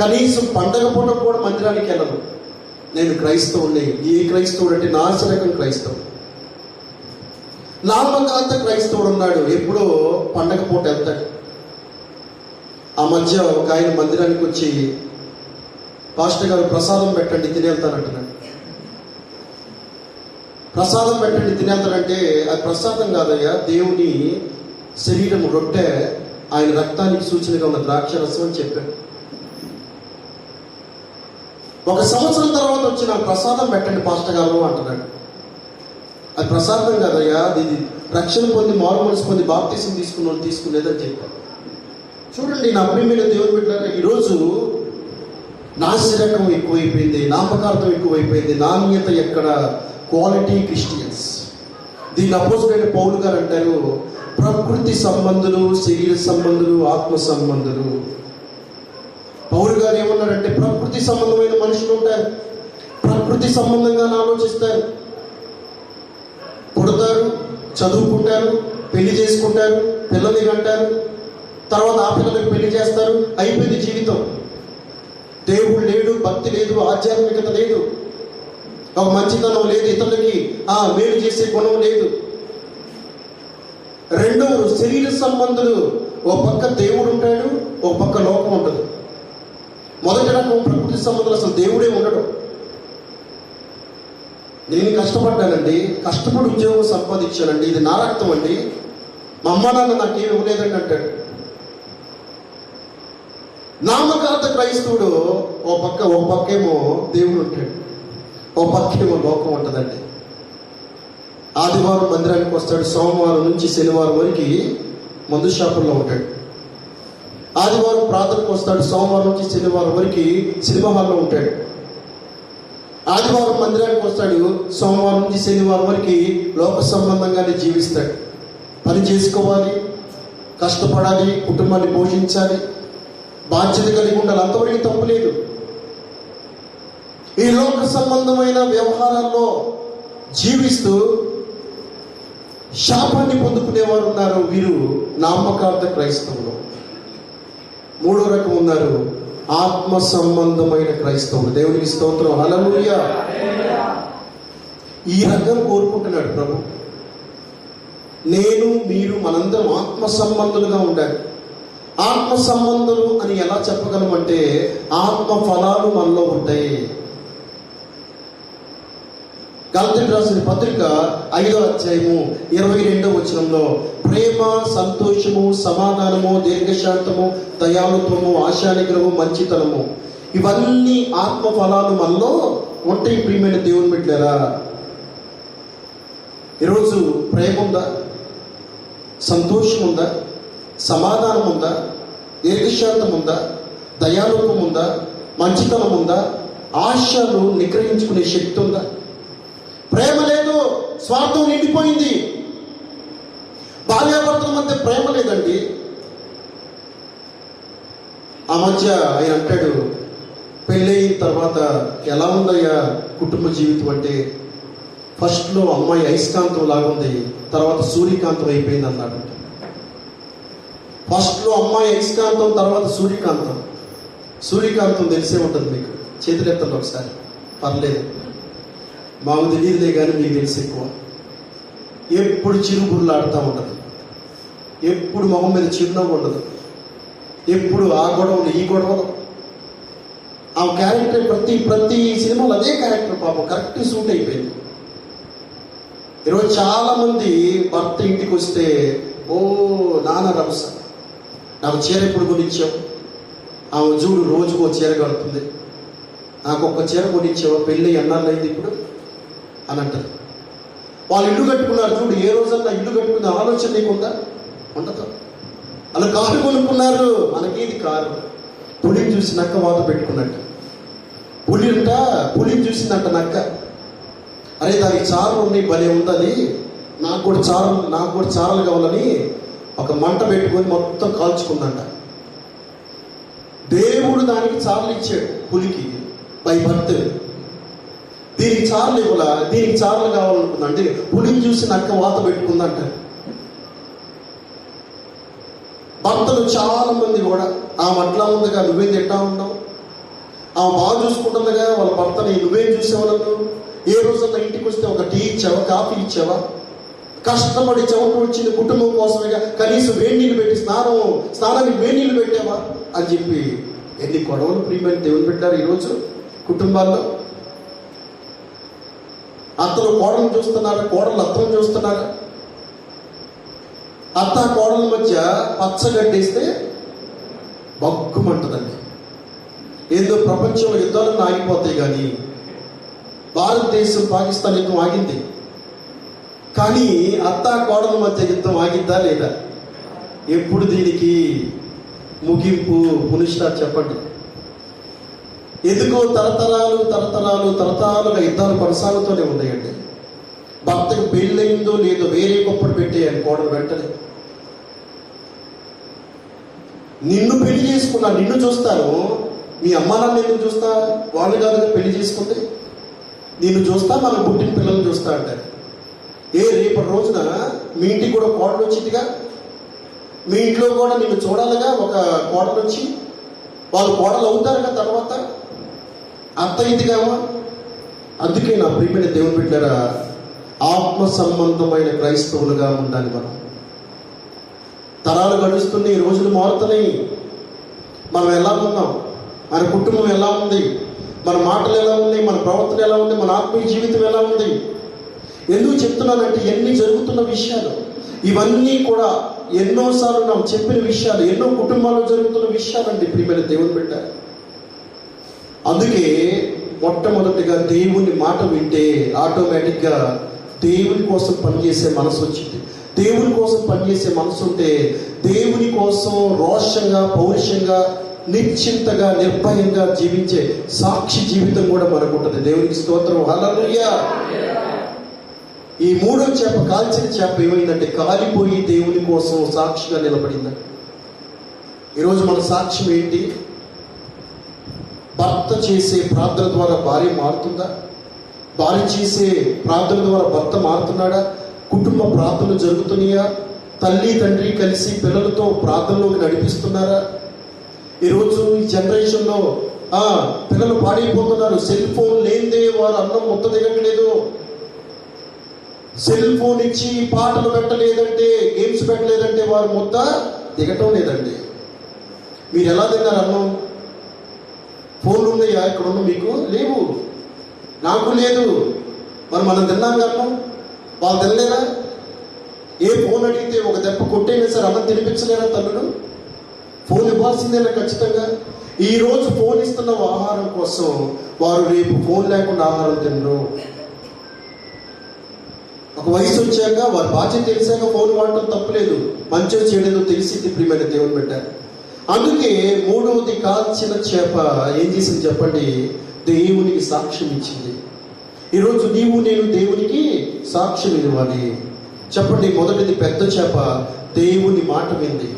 కనీసం పండగ పూట కూడా మందిరానికి వెళ్ళను. నేను క్రైస్తవుని. ఏ క్రైస్తవుడు అంటే నాసిరకం క్రైస్తవుడు. నామకార్థ క్రైస్తవుడు ఉన్నాడు, ఎప్పుడో పండగ పూట వెళ్తాడు. ఆ మధ్య ఒక ఆయన మందిరానికి వచ్చి, పాస్టర్ గారు ప్రసాదం పెట్టండి తినేళ్తానంటున్నాడు. ప్రసాదం పెట్టండి తినేళ్తాడంటే అది ప్రసాదం కాదయ్యా, దేవుని శరీరం రొట్టె, ఆయన రక్తానికి సూచనగా ఉన్న ద్రాక్ష రసం అని చెప్పాడు. 1 సంవత్సరం తర్వాత వచ్చి నాకు ప్రసాదం పెట్టండి పాస్టర్ గారు అంటున్నాడు. అది ప్రసాదం కాదయ్యా, అది రక్షణ పొంది, మారు మనసు పొంది, బాప్తీసం తీసుకునేదని చెప్పాడు. చూడండి నా ప్రియమైన దేవుని బిడ్డలారా, ఈరోజు నాసిరకం ఎక్కువైపోయింది, నామకార్థం ఎక్కువైపోయింది, నాణ్యత ఎక్కడ? Quality Christians. దీన్ని అపోజిట్ పౌలు గారు అంటారు, ప్రకృతి సంబంధులు, శరీర సంబంధులు, ఆత్మ సంబంధులు. పౌలు గారు ఏమన్నారంటే, ప్రకృతి సంబంధమైన మనుషులు ఉంటారు, ప్రకృతి సంబంధంగానే ఆలోచిస్తారు. పుడతారు, చదువుకుంటారు, పెళ్లి చేసుకుంటారు, పిల్లల్ని కంటారు, తర్వాత ఆ పిల్లలకు పెళ్లి చేస్తారు, అయిపోయింది జీవితం. దేవుడు లేడు, భక్తి లేదు, ఆధ్యాత్మికత లేదు, ఒక మంచితనం లేదు, ఇతరులకి మేలు చేసే గుణం లేదు. రెండవ శరీర సంబంధులు. ఒక పక్క దేవుడు ఉంటాడు, ఒక పక్క లోకం ఉంటుంది. మొదటి రకం ప్రకృతి సంబంధాలు, అసలు దేవుడే ఉండడు. నేను కష్టపడ్డానండి, కష్టపడి ఉద్యోగం సంపాదించానండి, ఇది నా రక్తం అండి, మా అమ్మ నాన్న నాకేమి ఇవ్వలేదండి అంటాడు. నామకార్థ క్రైస్తవుడు ఒక పక్కేమో దేవుడు ఉంటాడు, ఒక పక్కేమో లోకం ఉంటుందండి. ఆదివారం మందిరానికి వస్తాడు, సోమవారం నుంచి శనివారం వరకు మందు షాపుల్లో ఉంటాడు. ఆదివారం ప్రార్థనకు వస్తాడు, సోమవారం నుంచి శనివారం వరకు సినిమా హాల్లో ఉంటాడు. ఆదివారం మందిరానికి వస్తాడు, సోమవారం నుంచి శనివారం వరకు లోక సంబంధంగానే జీవిస్తాడు. పని చేసుకోవాలి, కష్టపడాలి, కుటుంబాన్ని పోషించాలి, బాధ్యత కలిగి ఉండాలి, అంతవరకు తప్పు లేదు. ఈ లోక సంబంధమైన వ్యవహారాల్లో జీవిస్తూ శాపాన్ని పొందుకునేవారు ఉన్నారు, వీరు నామకార్థ క్రైస్తవులు. 3వ రకం ఉన్నారు, ఆత్మ సంబంధమైన క్రైస్తవులు. దేవునికి స్తోత్రం, హల్లెలూయా. ఈ రకం కోరుకుంటున్నాడు ప్రభు. నేను, మీరు, మనందరం ఆత్మ సంబంధులుగా ఉండాలి. ఆత్మ సంబంధులు అని ఎలా చెప్పగలమంటే, ఆత్మ ఫలాలు మనలో ఉంటాయి. గలతీయులకు రాసిన పత్రిక 5వ అధ్యాయము 22వ వచనంలో, ప్రేమ, సంతోషము, సమాధానము, దీర్ఘశాంతము, దయాళుత్వము, ఆశానిగ్రహము, మంచితనము, ఇవన్నీ ఆత్మ ఫలాలు మనలో ఉంటాయి. ప్రియమైన దేవుని బిడ్డలారా, ఈరోజు ప్రేమ ఉందా? సంతోషం ఉందా? సమాధానం ఉందా? దీర్ఘశాంతం ఉందా? దయాళుత్వం ఉందా? మంచితనం ఉందా? ఆశలు నిగ్రహించుకునే శక్తి ఉందా? ప్రేమ లేదు, స్వార్థం నిండిపోయింది. భార్యాభర్తల మధ్య ప్రేమ లేదండి. ఆ మధ్య ఆయన అంటాడు, పెళ్ళయిన తర్వాత ఎలా ఉందయ్యా కుటుంబ జీవితం అంటే, ఫస్ట్లో అమ్మాయి అయస్కాంతం లాగుంది, తర్వాత సూర్యకాంతం అయిపోయింది అన్నాడు. ఫస్ట్లో అమ్మాయి అయస్కాంతం, తర్వాత సూర్యకాంతం. సూర్యకాంతం తెలిసే ఉంటుంది మీకు, చేతులు ఎత్తండి ఒకసారి, పర్లేదు, మాకు తెలియదులే కానీ మీకు తెలిసి ఎక్కువ. ఎప్పుడు చిరుగురులాడుతూ ఉంటుంది. ఎప్పుడు మొహం మీద చిరునవ్వు ఉండదు, ఎప్పుడు ఆ గొడవలు ఈ గొడవలు. ఆ క్యారెక్టర్ ప్రతి సినిమాలో అదే క్యారెక్టర్ పాపం కరెక్ట్ సూట్ అయిపోయింది. ఈరోజు చాలామంది భర్త ఇంటికి వస్తే, ఓ నాన్న రభస, నాకు చీర ఎప్పుడు కొనిచ్చావు, ఆమె చూడు రోజుకో చీర కడుతుంది, నాకు ఒక్క చీర కొనిచ్చావు, పెళ్ళి ఎన్నాళ్ళు అయింది ఇప్పుడు అని అంటారు. వాళ్ళు ఇల్లు కట్టుకున్నారు చూడు, ఏ రోజన్నా ఇల్లు కట్టుకునే ఆలోచన నీకుందా? ఉండదు. అలా కారు కొనుక్కున్నారు, మనకి ఇది కారు. పులిని చూసి నక్క వాత పెట్టుకున్నట్టు. పులిని చూసిందంట నక్క, అరే దానికి చారులు ఉన్నాయి, భలే ఉంది, నాకు కూడా చారలు కావాలని ఒక మంట పెట్టుకొని మొత్తం కాల్చుకుందంట. దేవుడు దానికి చారలు ఇచ్చాడు పులికి బై బర్త్. దీనికి చారలు ఇవ్వాలా, దీనికి చారలు కావాలనుకుందంటే పులిని చూసి నక్క వాత పెట్టుకుందంట. భర్తలు చాలా మంది కూడా ఆమె అట్లా ఉందిగా, నువ్వేం తింటా ఉన్నావు, ఆమె బాగా చూసుకుంటుందిగా వాళ్ళ భర్తని, నువ్వేం చూసేవాళ్ళు, ఏ రోజన్నా ఇంటికి వస్తే ఒక టీ ఇచ్చావా, కాఫీ ఇచ్చావా, కష్టపడి చెమట వచ్చింది కుటుంబం కోసమేగా, కనీసం వేడి నీళ్ళు పెట్టి స్నానానికి వేడి నీళ్ళు పెట్టావా అని చెప్పి ఎన్ని గొడవలు ప్రియమైన దేవుని పెట్టారు ఈరోజు కుటుంబాల్లో. అత్తలు కోడలు చూస్తున్నారా, కోడలు అత్తలు చూస్తున్నారా? అత్త కోడల మధ్య పచ్చగడ్డేస్తే బగ్గుమంటదండి. ఏదో ప్రపంచంలో యుద్ధాలను ఆగిపోతాయి, కానీ భారతదేశం పాకిస్తాన్ యుద్ధం ఆగింది, కానీ అత్త కోడల మధ్య యుద్ధం ఆగిద్దా లేదా? ఎప్పుడు దీనికి ముగింపు పునిష్టాలు చెప్పండి. ఎందుకో తరతరాలుగా యుద్ధాలు కొనసాగుతూనే ఉన్నాయండి. భర్తకు పెళ్ళయిందో లేదో వేరే గొప్పలు పెట్టేయాలి కోడలు వెంటనే. నిన్ను పెళ్లి చేసుకున్నా, నిన్ను చూస్తాను, మీ అమ్మ నాన్న ఎందుకు చూస్తా, వాళ్ళు కాదుగా పెళ్లి చేసుకుంటే, నిన్ను చూస్తా, మనం పుట్టిన పిల్లల్ని చూస్తా అంటారు. రేపటి రోజున మీ ఇంటికి కూడా కోడలు వచ్చిందిగా, మీ ఇంట్లో కూడా నిన్ను చూడాలిగా ఒక కోడలు వచ్చి, వాళ్ళు కోడలు అవుతారుగా తర్వాత, అత్త ఇదిగామా. అందుకే నా ప్రియమైన దేవుని బిడ్డలారా, ఆత్మ సంబంధమైన క్రైస్తవులుగా ఉండాలి మనం. తరాలు గడుస్తున్నాయి, రోజులు మారుతున్నాయి. మనం ఎలా ఉన్నాం, మన కుటుంబం ఎలా ఉంది, మన మాటలు ఎలా ఉన్నాయి, మన ప్రవర్తన ఎలా ఉంది, మన ఆత్మీయ జీవితం ఎలా ఉంది. ఎందుకు చెప్తున్నానంటే ఎన్ని జరుగుతున్న విషయాలు, ఇవన్నీ కూడా ఎన్నోసార్లు నాకు చెప్పిన విషయాలు, ఎన్నో కుటుంబాల్లో జరుగుతున్న విషయాలండి ప్రియమైన దేవుని బిడ్డ. అందుకే మొట్టమొదటిగా దేవుని మాట వింటే ఆటోమేటిక్గా దేవుని కోసం పనిచేసే మనసు వచ్చింది. దేవుని కోసం పనిచేసే మనసు ఉంటే దేవుని కోసం రోషంగా, పౌరుషంగా, నిశ్చింతగా, నిర్భయంగా జీవించే సాక్షి జీవితం కూడా మనకు ఉంటుంది. దేవునికి స్తోత్రం, హల్లెలూయా. ఈ మూడో చేప, కాల్చిన చేప ఏమైందంటే కాలిపోయి దేవుని కోసం సాక్షిగా నిలబడిందండి. ఈరోజు మన సాక్ష్యం ఏంటి? భర్త చేసే ప్రార్థన ద్వారా భార్య మారుతుందా? భార్య చేసే ప్రార్థన ద్వారా భర్త మారుతున్నాడా? కుటుంబ ప్రార్థనలు జరుగుతున్నాయా? తల్లి తండ్రి కలిసి పిల్లలతో ప్రార్థనలోకి నడిపిస్తున్నారా? ఈరోజు ఈ జనరేషన్లో పిల్లలు పాడైపోతున్నారు. సెల్ ఫోన్ లేనిదే వారు అన్నం ముద్ద దిగట్లేదు. సెల్ ఫోన్ ఇచ్చి పాటలు పెట్టలేదంటే, గేమ్స్ పెట్టలేదంటే వారు ముద్ద దిగటం లేదండి. మీరు ఎలా తిన్నారు అన్నం? ఫోన్లు ఉన్నాయా? ఇక్కడ ఉన్న మీకు లేవు, నాకు లేదు. మరి మనం తిన్నాం కదా, వాళ్ళు తినలేరా? ఏ ఫోన్ అడిగితే ఒక దెబ్బ కొట్టైనా సరే అన్నం తినిపించలేరా తల్లులు? ఫోన్ ఇవ్వాల్సిందేనా ఖచ్చితంగా? ఈరోజు ఫోన్ ఇస్తున్న ఆహారం కోసం వారు రేపు ఫోన్ లేకుండా ఆహారం తినరు. ఒక వయసు వచ్చాక వారి బాధ్యత తెలిసాక ఫోన్ వాడటం తప్పులేదు, మంచిగా చేయలేదో తెలిసింది ప్రియమైన దేవుని పెట్టారు. అందుకే మూడవది కాల్చిన చేప ఏం చేసింది చెప్పండి? దేవునికి సాక్ష్యం ఇచ్చింది. ఈరోజు నీవు నేను దేవునికి సాక్ష్యం ఇవ్వాలి. చెప్పండి, మొదటిది పెద్ద చేప దేవుని మాట వింది.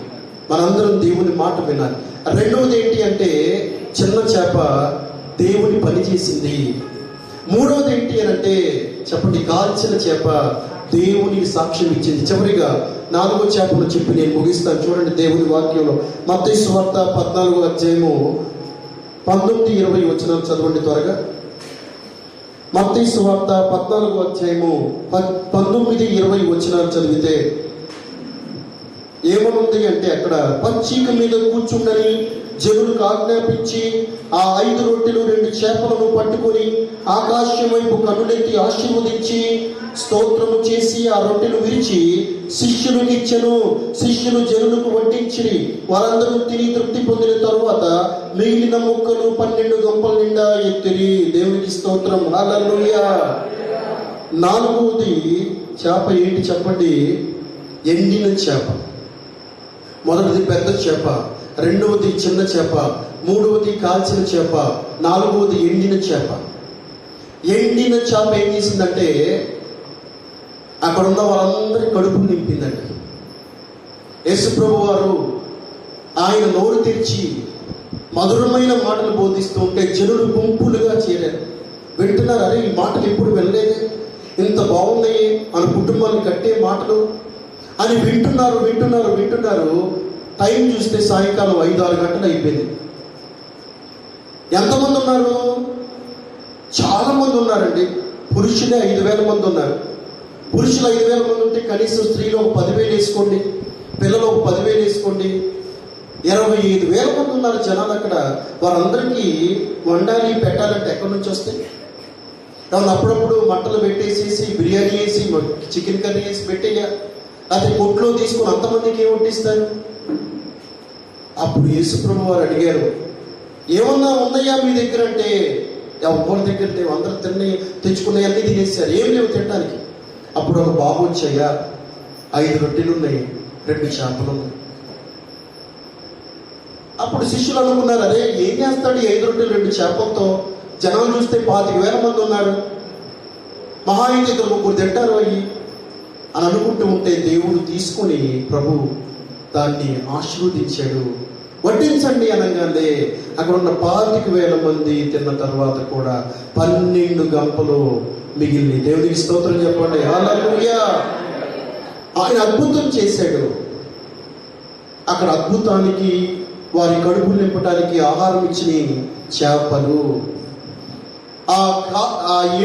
మనందరం దేవుని మాట వినాలి. రెండవది ఏంటి అంటే చిన్న చేప దేవుని పని చేసింది. మూడవది ఏంటి అని అంటే చెప్పండి, కాల్చిన చేప దేవునికి సాక్ష్యం ఇచ్చింది. చివరిగా నాలుగో చేపను చెప్పి నేను ముగిస్తాను. చూడండి దేవుని వాక్యంలో మత్తయి సువార్త 14వ అధ్యాయము 19-20 వచనాలు చదవండి త్వరగా. మత్తయి సువార్త 14వ అధ్యాయము 19-20 వచనాలు చదివితే ఏమనుంది అంటే అక్కడ పచ్చిక మీద కూర్చుండని జనులకు ఆజ్ఞాపించి ఆ 5 రొట్టెలు 2 చేపలను పట్టుకొని ఆకాశం వైపు కన్నులెత్తి ఆశీర్వదించి స్తోత్రము చేసి ఆ రొట్టెలు విరిచి శిష్యులకు ఇచ్చెను. శిష్యులు జనులకు వడ్డించిరి. వారందరూ తిని తృప్తి పొందిన తరువాత మిగిలిన ముక్కలు 12 గంపల నిండా ఎత్తిరి. దేవునికి స్తోత్రం. హల్లెలూయా. 4వది చేప ఏంటి చెప్పండి? ఎండిన చేప. మొదటిది పెద్ద చేప, 2వది చిన్న చేప, 3వది కాల్చిన చేప, 4వది ఎండిన చేప. ఎండిన చేప ఏం చేసిందంటే అక్కడ ఉన్న వాళ్ళందరి కడుపును నింపిందండి. యేసుప్రభు వారు ఆయన నోరు తెరిచి మధురమైన మాటలు బోధిస్తూ ఉంటే జనులు గుంపులుగా చేరారు. వింటున్నారు, అరే ఈ మాటలు ఎప్పుడు వెళ్ళలేదే, ఇంత బాగున్నాయి మన కుటుంబాన్ని కట్టే మాటలు అని వింటున్నారు. టైం చూస్తే సాయంకాలం 5-6 గంటలు అయిపోయింది. ఎంతమంది ఉన్నారు? చాలా మంది ఉన్నారండి. పురుషులే 5,000 మంది ఉన్నారు. పురుషులు 5,000 మంది ఉంటే కనీసం స్త్రీలు ఒక 10,000 వేసుకోండి, పిల్లలు ఒక 10,000 వేసుకోండి, 25,000 మంది ఉన్నారు జనాలు అక్కడ. వారందరికీ వండాలి పెట్టాలంటే ఎక్కడి నుంచి వస్తాయి? వాళ్ళు అప్పుడప్పుడు మంటలు పెట్టేసేసి బిర్యానీ వేసి చికెన్ కర్రీ వేసి పెట్టేయ, అది కొట్లో తీసుకుని అంతమందికి ఏం వడ్డిస్తారు? అప్పుడు యేసుప్రభు వారు అడిగారు, ఏమన్నా ఉన్నాయా మీ దగ్గర అంటే ఎవరి దగ్గర లేవు, అందరూ తెచ్చుకున్నాయి, అన్నీ తినేసారు, ఏం లేవు తినడానికి. అప్పుడు ఒక బాబు వచ్చాయా, 5 రొట్టెలు ఉన్నాయి, 2 చేపలు ఉన్నాయి. అప్పుడు శిష్యులు అనుకున్నారు, అరే ఏం చేస్తాడు 5 రొట్టెలు 2 చేపలతో? జనాలు చూస్తే 25,000 మంది ఉన్నారు, మహా అయితే 2-3 తింటారు అయ్యి అని అనుకుంటూ ఉంటే దేవుడు తీసుకొని ప్రభు దాన్ని ఆశీర్వదించాడు. వడ్డించండి అనగానే అక్కడ ఉన్న 25,000 మంది తిన్న తర్వాత కూడా 12 గంపలు మిగిలిన. దేవునికి స్తోత్రం చెప్పండి. హల్లెలూయా. ఆయన అద్భుతం చేశాడు. అక్కడ అద్భుతానికి వారి కడుపులు నింపడానికి ఆహారం ఇచ్చిన చేపలు, ఆ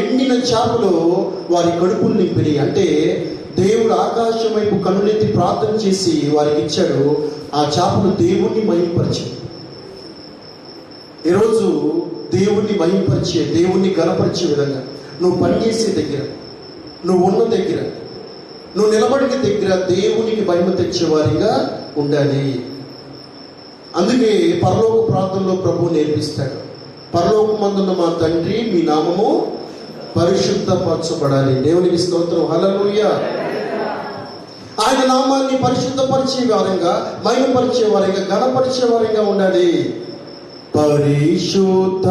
ఎండిన చేపలు వారి కడుపులు నింపినాయి. అంటే దేవుడు ఆకాశం వైపు కన్నులెత్తి ప్రార్థన చేసి వారికి ఇచ్చాడు. ఆ చేపలు దేవుణ్ణి మహిమపరిచాయి. ఈరోజు దేవుణ్ణి మహిమపరిచే, దేవుణ్ణి గణపరిచే విధంగా నువ్వు పనిచేసే దగ్గర, నువ్వు ఉన్న దగ్గర, నువ్వు నిలబడిన దగ్గర దేవునికి మహిమ తెచ్చేవారిగా ఉండాలి. అందుకే పరలోక ప్రార్థనలో ప్రభు నేర్పిస్తాడు, పరలోకమందున్న మా తండ్రి మీ నామము పరిశుద్ధపరచబడాలి. దేవునికి స్తోత్రం. హల్లెలూయా. ఆయన నామాన్ని పరిశుద్ధపరిచే వారంగా, మహిమపరిచే వారంగా, గణపరిచే వారంగా ఉండాలి. పరిశుద్ధ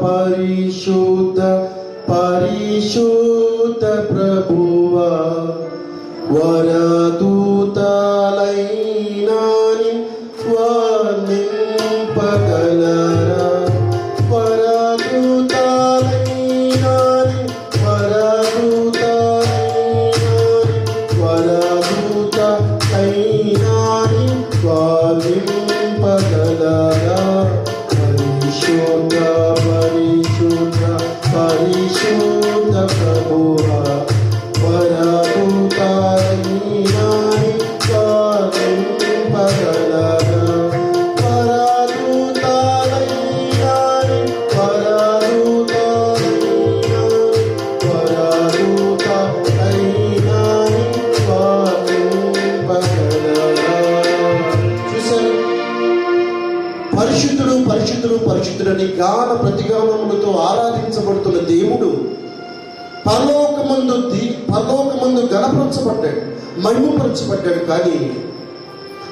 పరిశుద్ధ పరిశుద్ధ ప్రభువా, వరదూతలైనా వర్ణింపగలరా, పరిశుద్ధ ప్రభువా, వరదూతలైనా వర్ణింపగలరా, పరిశుద్ధుడు పరిశుద్ధుడు పరిశుద్ధుడని గాన ప్రతిగానములతో ఆరాధించబడుతున్న దేవుడు పరలోకమందు గణపరచబడ్డాడు, మహిమపరచబడ్డాడు. కానీ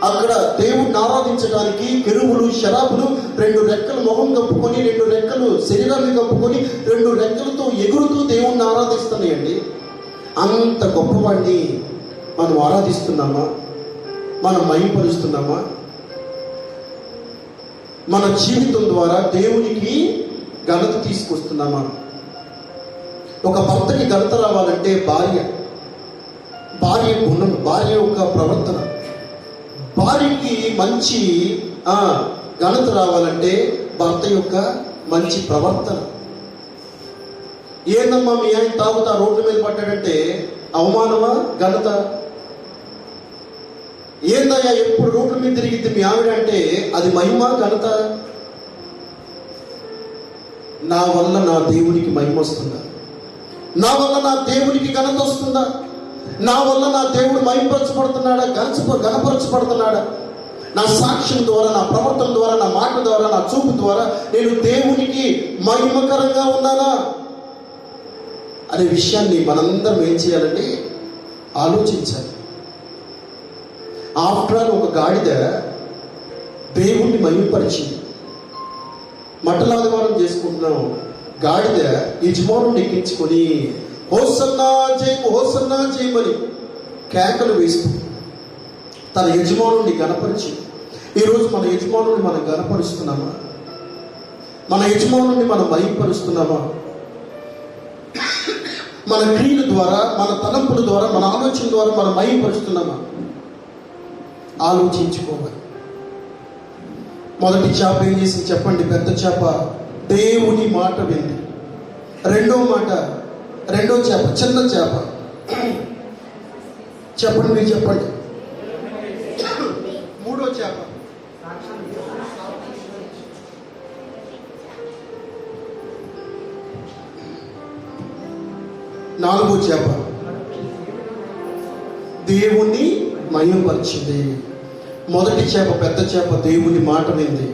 అక్కడ దేవుడిని ఆరాధించడానికి కెరూబులు శరాబులు 2 రెక్కలు మొహం కప్పుకొని, 2 రెక్కలు శరీరాన్ని కప్పుకొని, 2 రెక్కలతో ఎగురుతూ దేవుణ్ణి ఆరాధిస్తున్నాయండి. అంత గొప్పవాడిని మనం ఆరాధిస్తున్నామా? మనం మహిమపరుస్తున్నామా? మన జీవితం ద్వారా దేవునికి ఘనత తీసుకొస్తున్నామా? ఒక భర్తకి ఘనత రావాలంటే భార్య గుణం, భార్య యొక్క ప్రవర్తన, భార్యకి మంచి ఘనత రావాలంటే భర్త యొక్క మంచి ప్రవర్తన. ఏందమ్మా మీ ఆయన తాగుతా రోడ్ల మీద పడ్డాడంటే అవమానమా ఘనత? ఏందా ఏంటయ్యా ఎప్పుడు రోడ్ల మీద తిరిగితే మీ ఆవిడ అంటే అది మహిమ ఘనత? నా వల్ల నా దేవునికి మహిమ వస్తుందా? నా వల్ల నా దేవునికి ఘనత వస్తుందా? నా వల్ల నా దేవుడు మహిమపరచబడుతున్నాడా, ఘనపరచబడుతున్నాడా? నా సాక్ష్యం ద్వారా, నా ప్రవర్తన ద్వారా, నా మాట ద్వారా, నా చూపు ద్వారా నేను దేవునికి మహిమకరంగా ఉన్నానా అనే విషయాన్ని మనందరం ఏం చేయాలంటే ఆలోచించాలి. ఆఫ్టర్ ఆల్ ఒక గాడిద దేవుణ్ణి మహిమపరిచింది. మట్టలాదివారం చేసుకుంటున్నాం. గాడిద యజమానుని ఎక్కించుకొని హోసన్నా జయము, హోసన్నా జయమని కేకలు వేస్తూ తన యజమానుని గణపరిచి, ఈరోజు మన యజమానుని మనం గణపరుస్తున్నామా? మన యజమానుని మనం మహిమపరుస్తున్నామా? మన క్రియల ద్వారా, మన తలంపుల ద్వారా, మన ఆలోచన ద్వారా మనం మహిమపరుస్తున్నామా? ఆలోచించుకోవాలి. మొదటి చేప ఏం చేసింది చెప్పండి? పెద్ద చేప దేవుని మాట వింది. రెండో చేప చిన్న చేప చెప్పండి, మీరు చెప్పండి. మూడో చేప నాలుగో చేప దేవుణ్ణి మహిమపరిచింది. మొదటి చేప పెద్ద చేప దేవుని మాట వింది.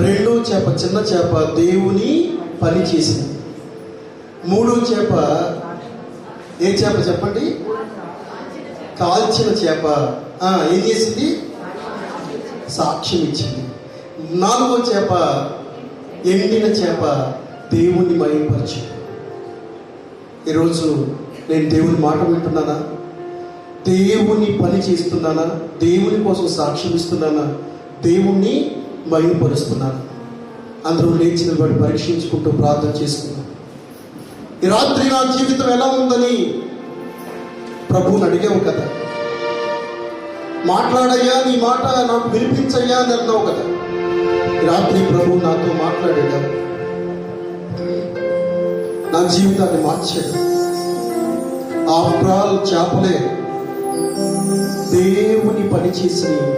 రెండో చేప చిన్న చేప దేవుని పని చేసింది. మూడో చేప ఏ చేప చెప్పండి? కాల్చిన చేప ఏం చేసింది? సాక్ష్యం ఇచ్చింది. నాలుగో చేప ఎండిన చేప దేవుణ్ణి మహిమపరిచింది. ఈరోజు నేను దేవుని మాట వింటున్నానా? దేవుని పని చేస్తున్నానా? దేవుని కోసం సాక్ష్యం ఇస్తున్నానా? దేవుణ్ణి మహిమపరుస్తున్నానా? అందరూ లేచిన వాడు పరీక్షించుకుంటూ ప్రార్థన చేసుకున్నాను. ఈ రాత్రి నా జీవితం ఎలా ఉందని ప్రభువుని అడిగావు కదా. మాట్లాడయ్యా, నీ మాట నాకు వినిపించయ్యా అని అన్నావు కదా. ఈ రాత్రి ప్రభువు నాతో మాట్లాడాడు, నా జీవితాన్ని మార్చాడు. ఆఫ్టర్ ఆల్ చేపలే దేవుని పని చేసి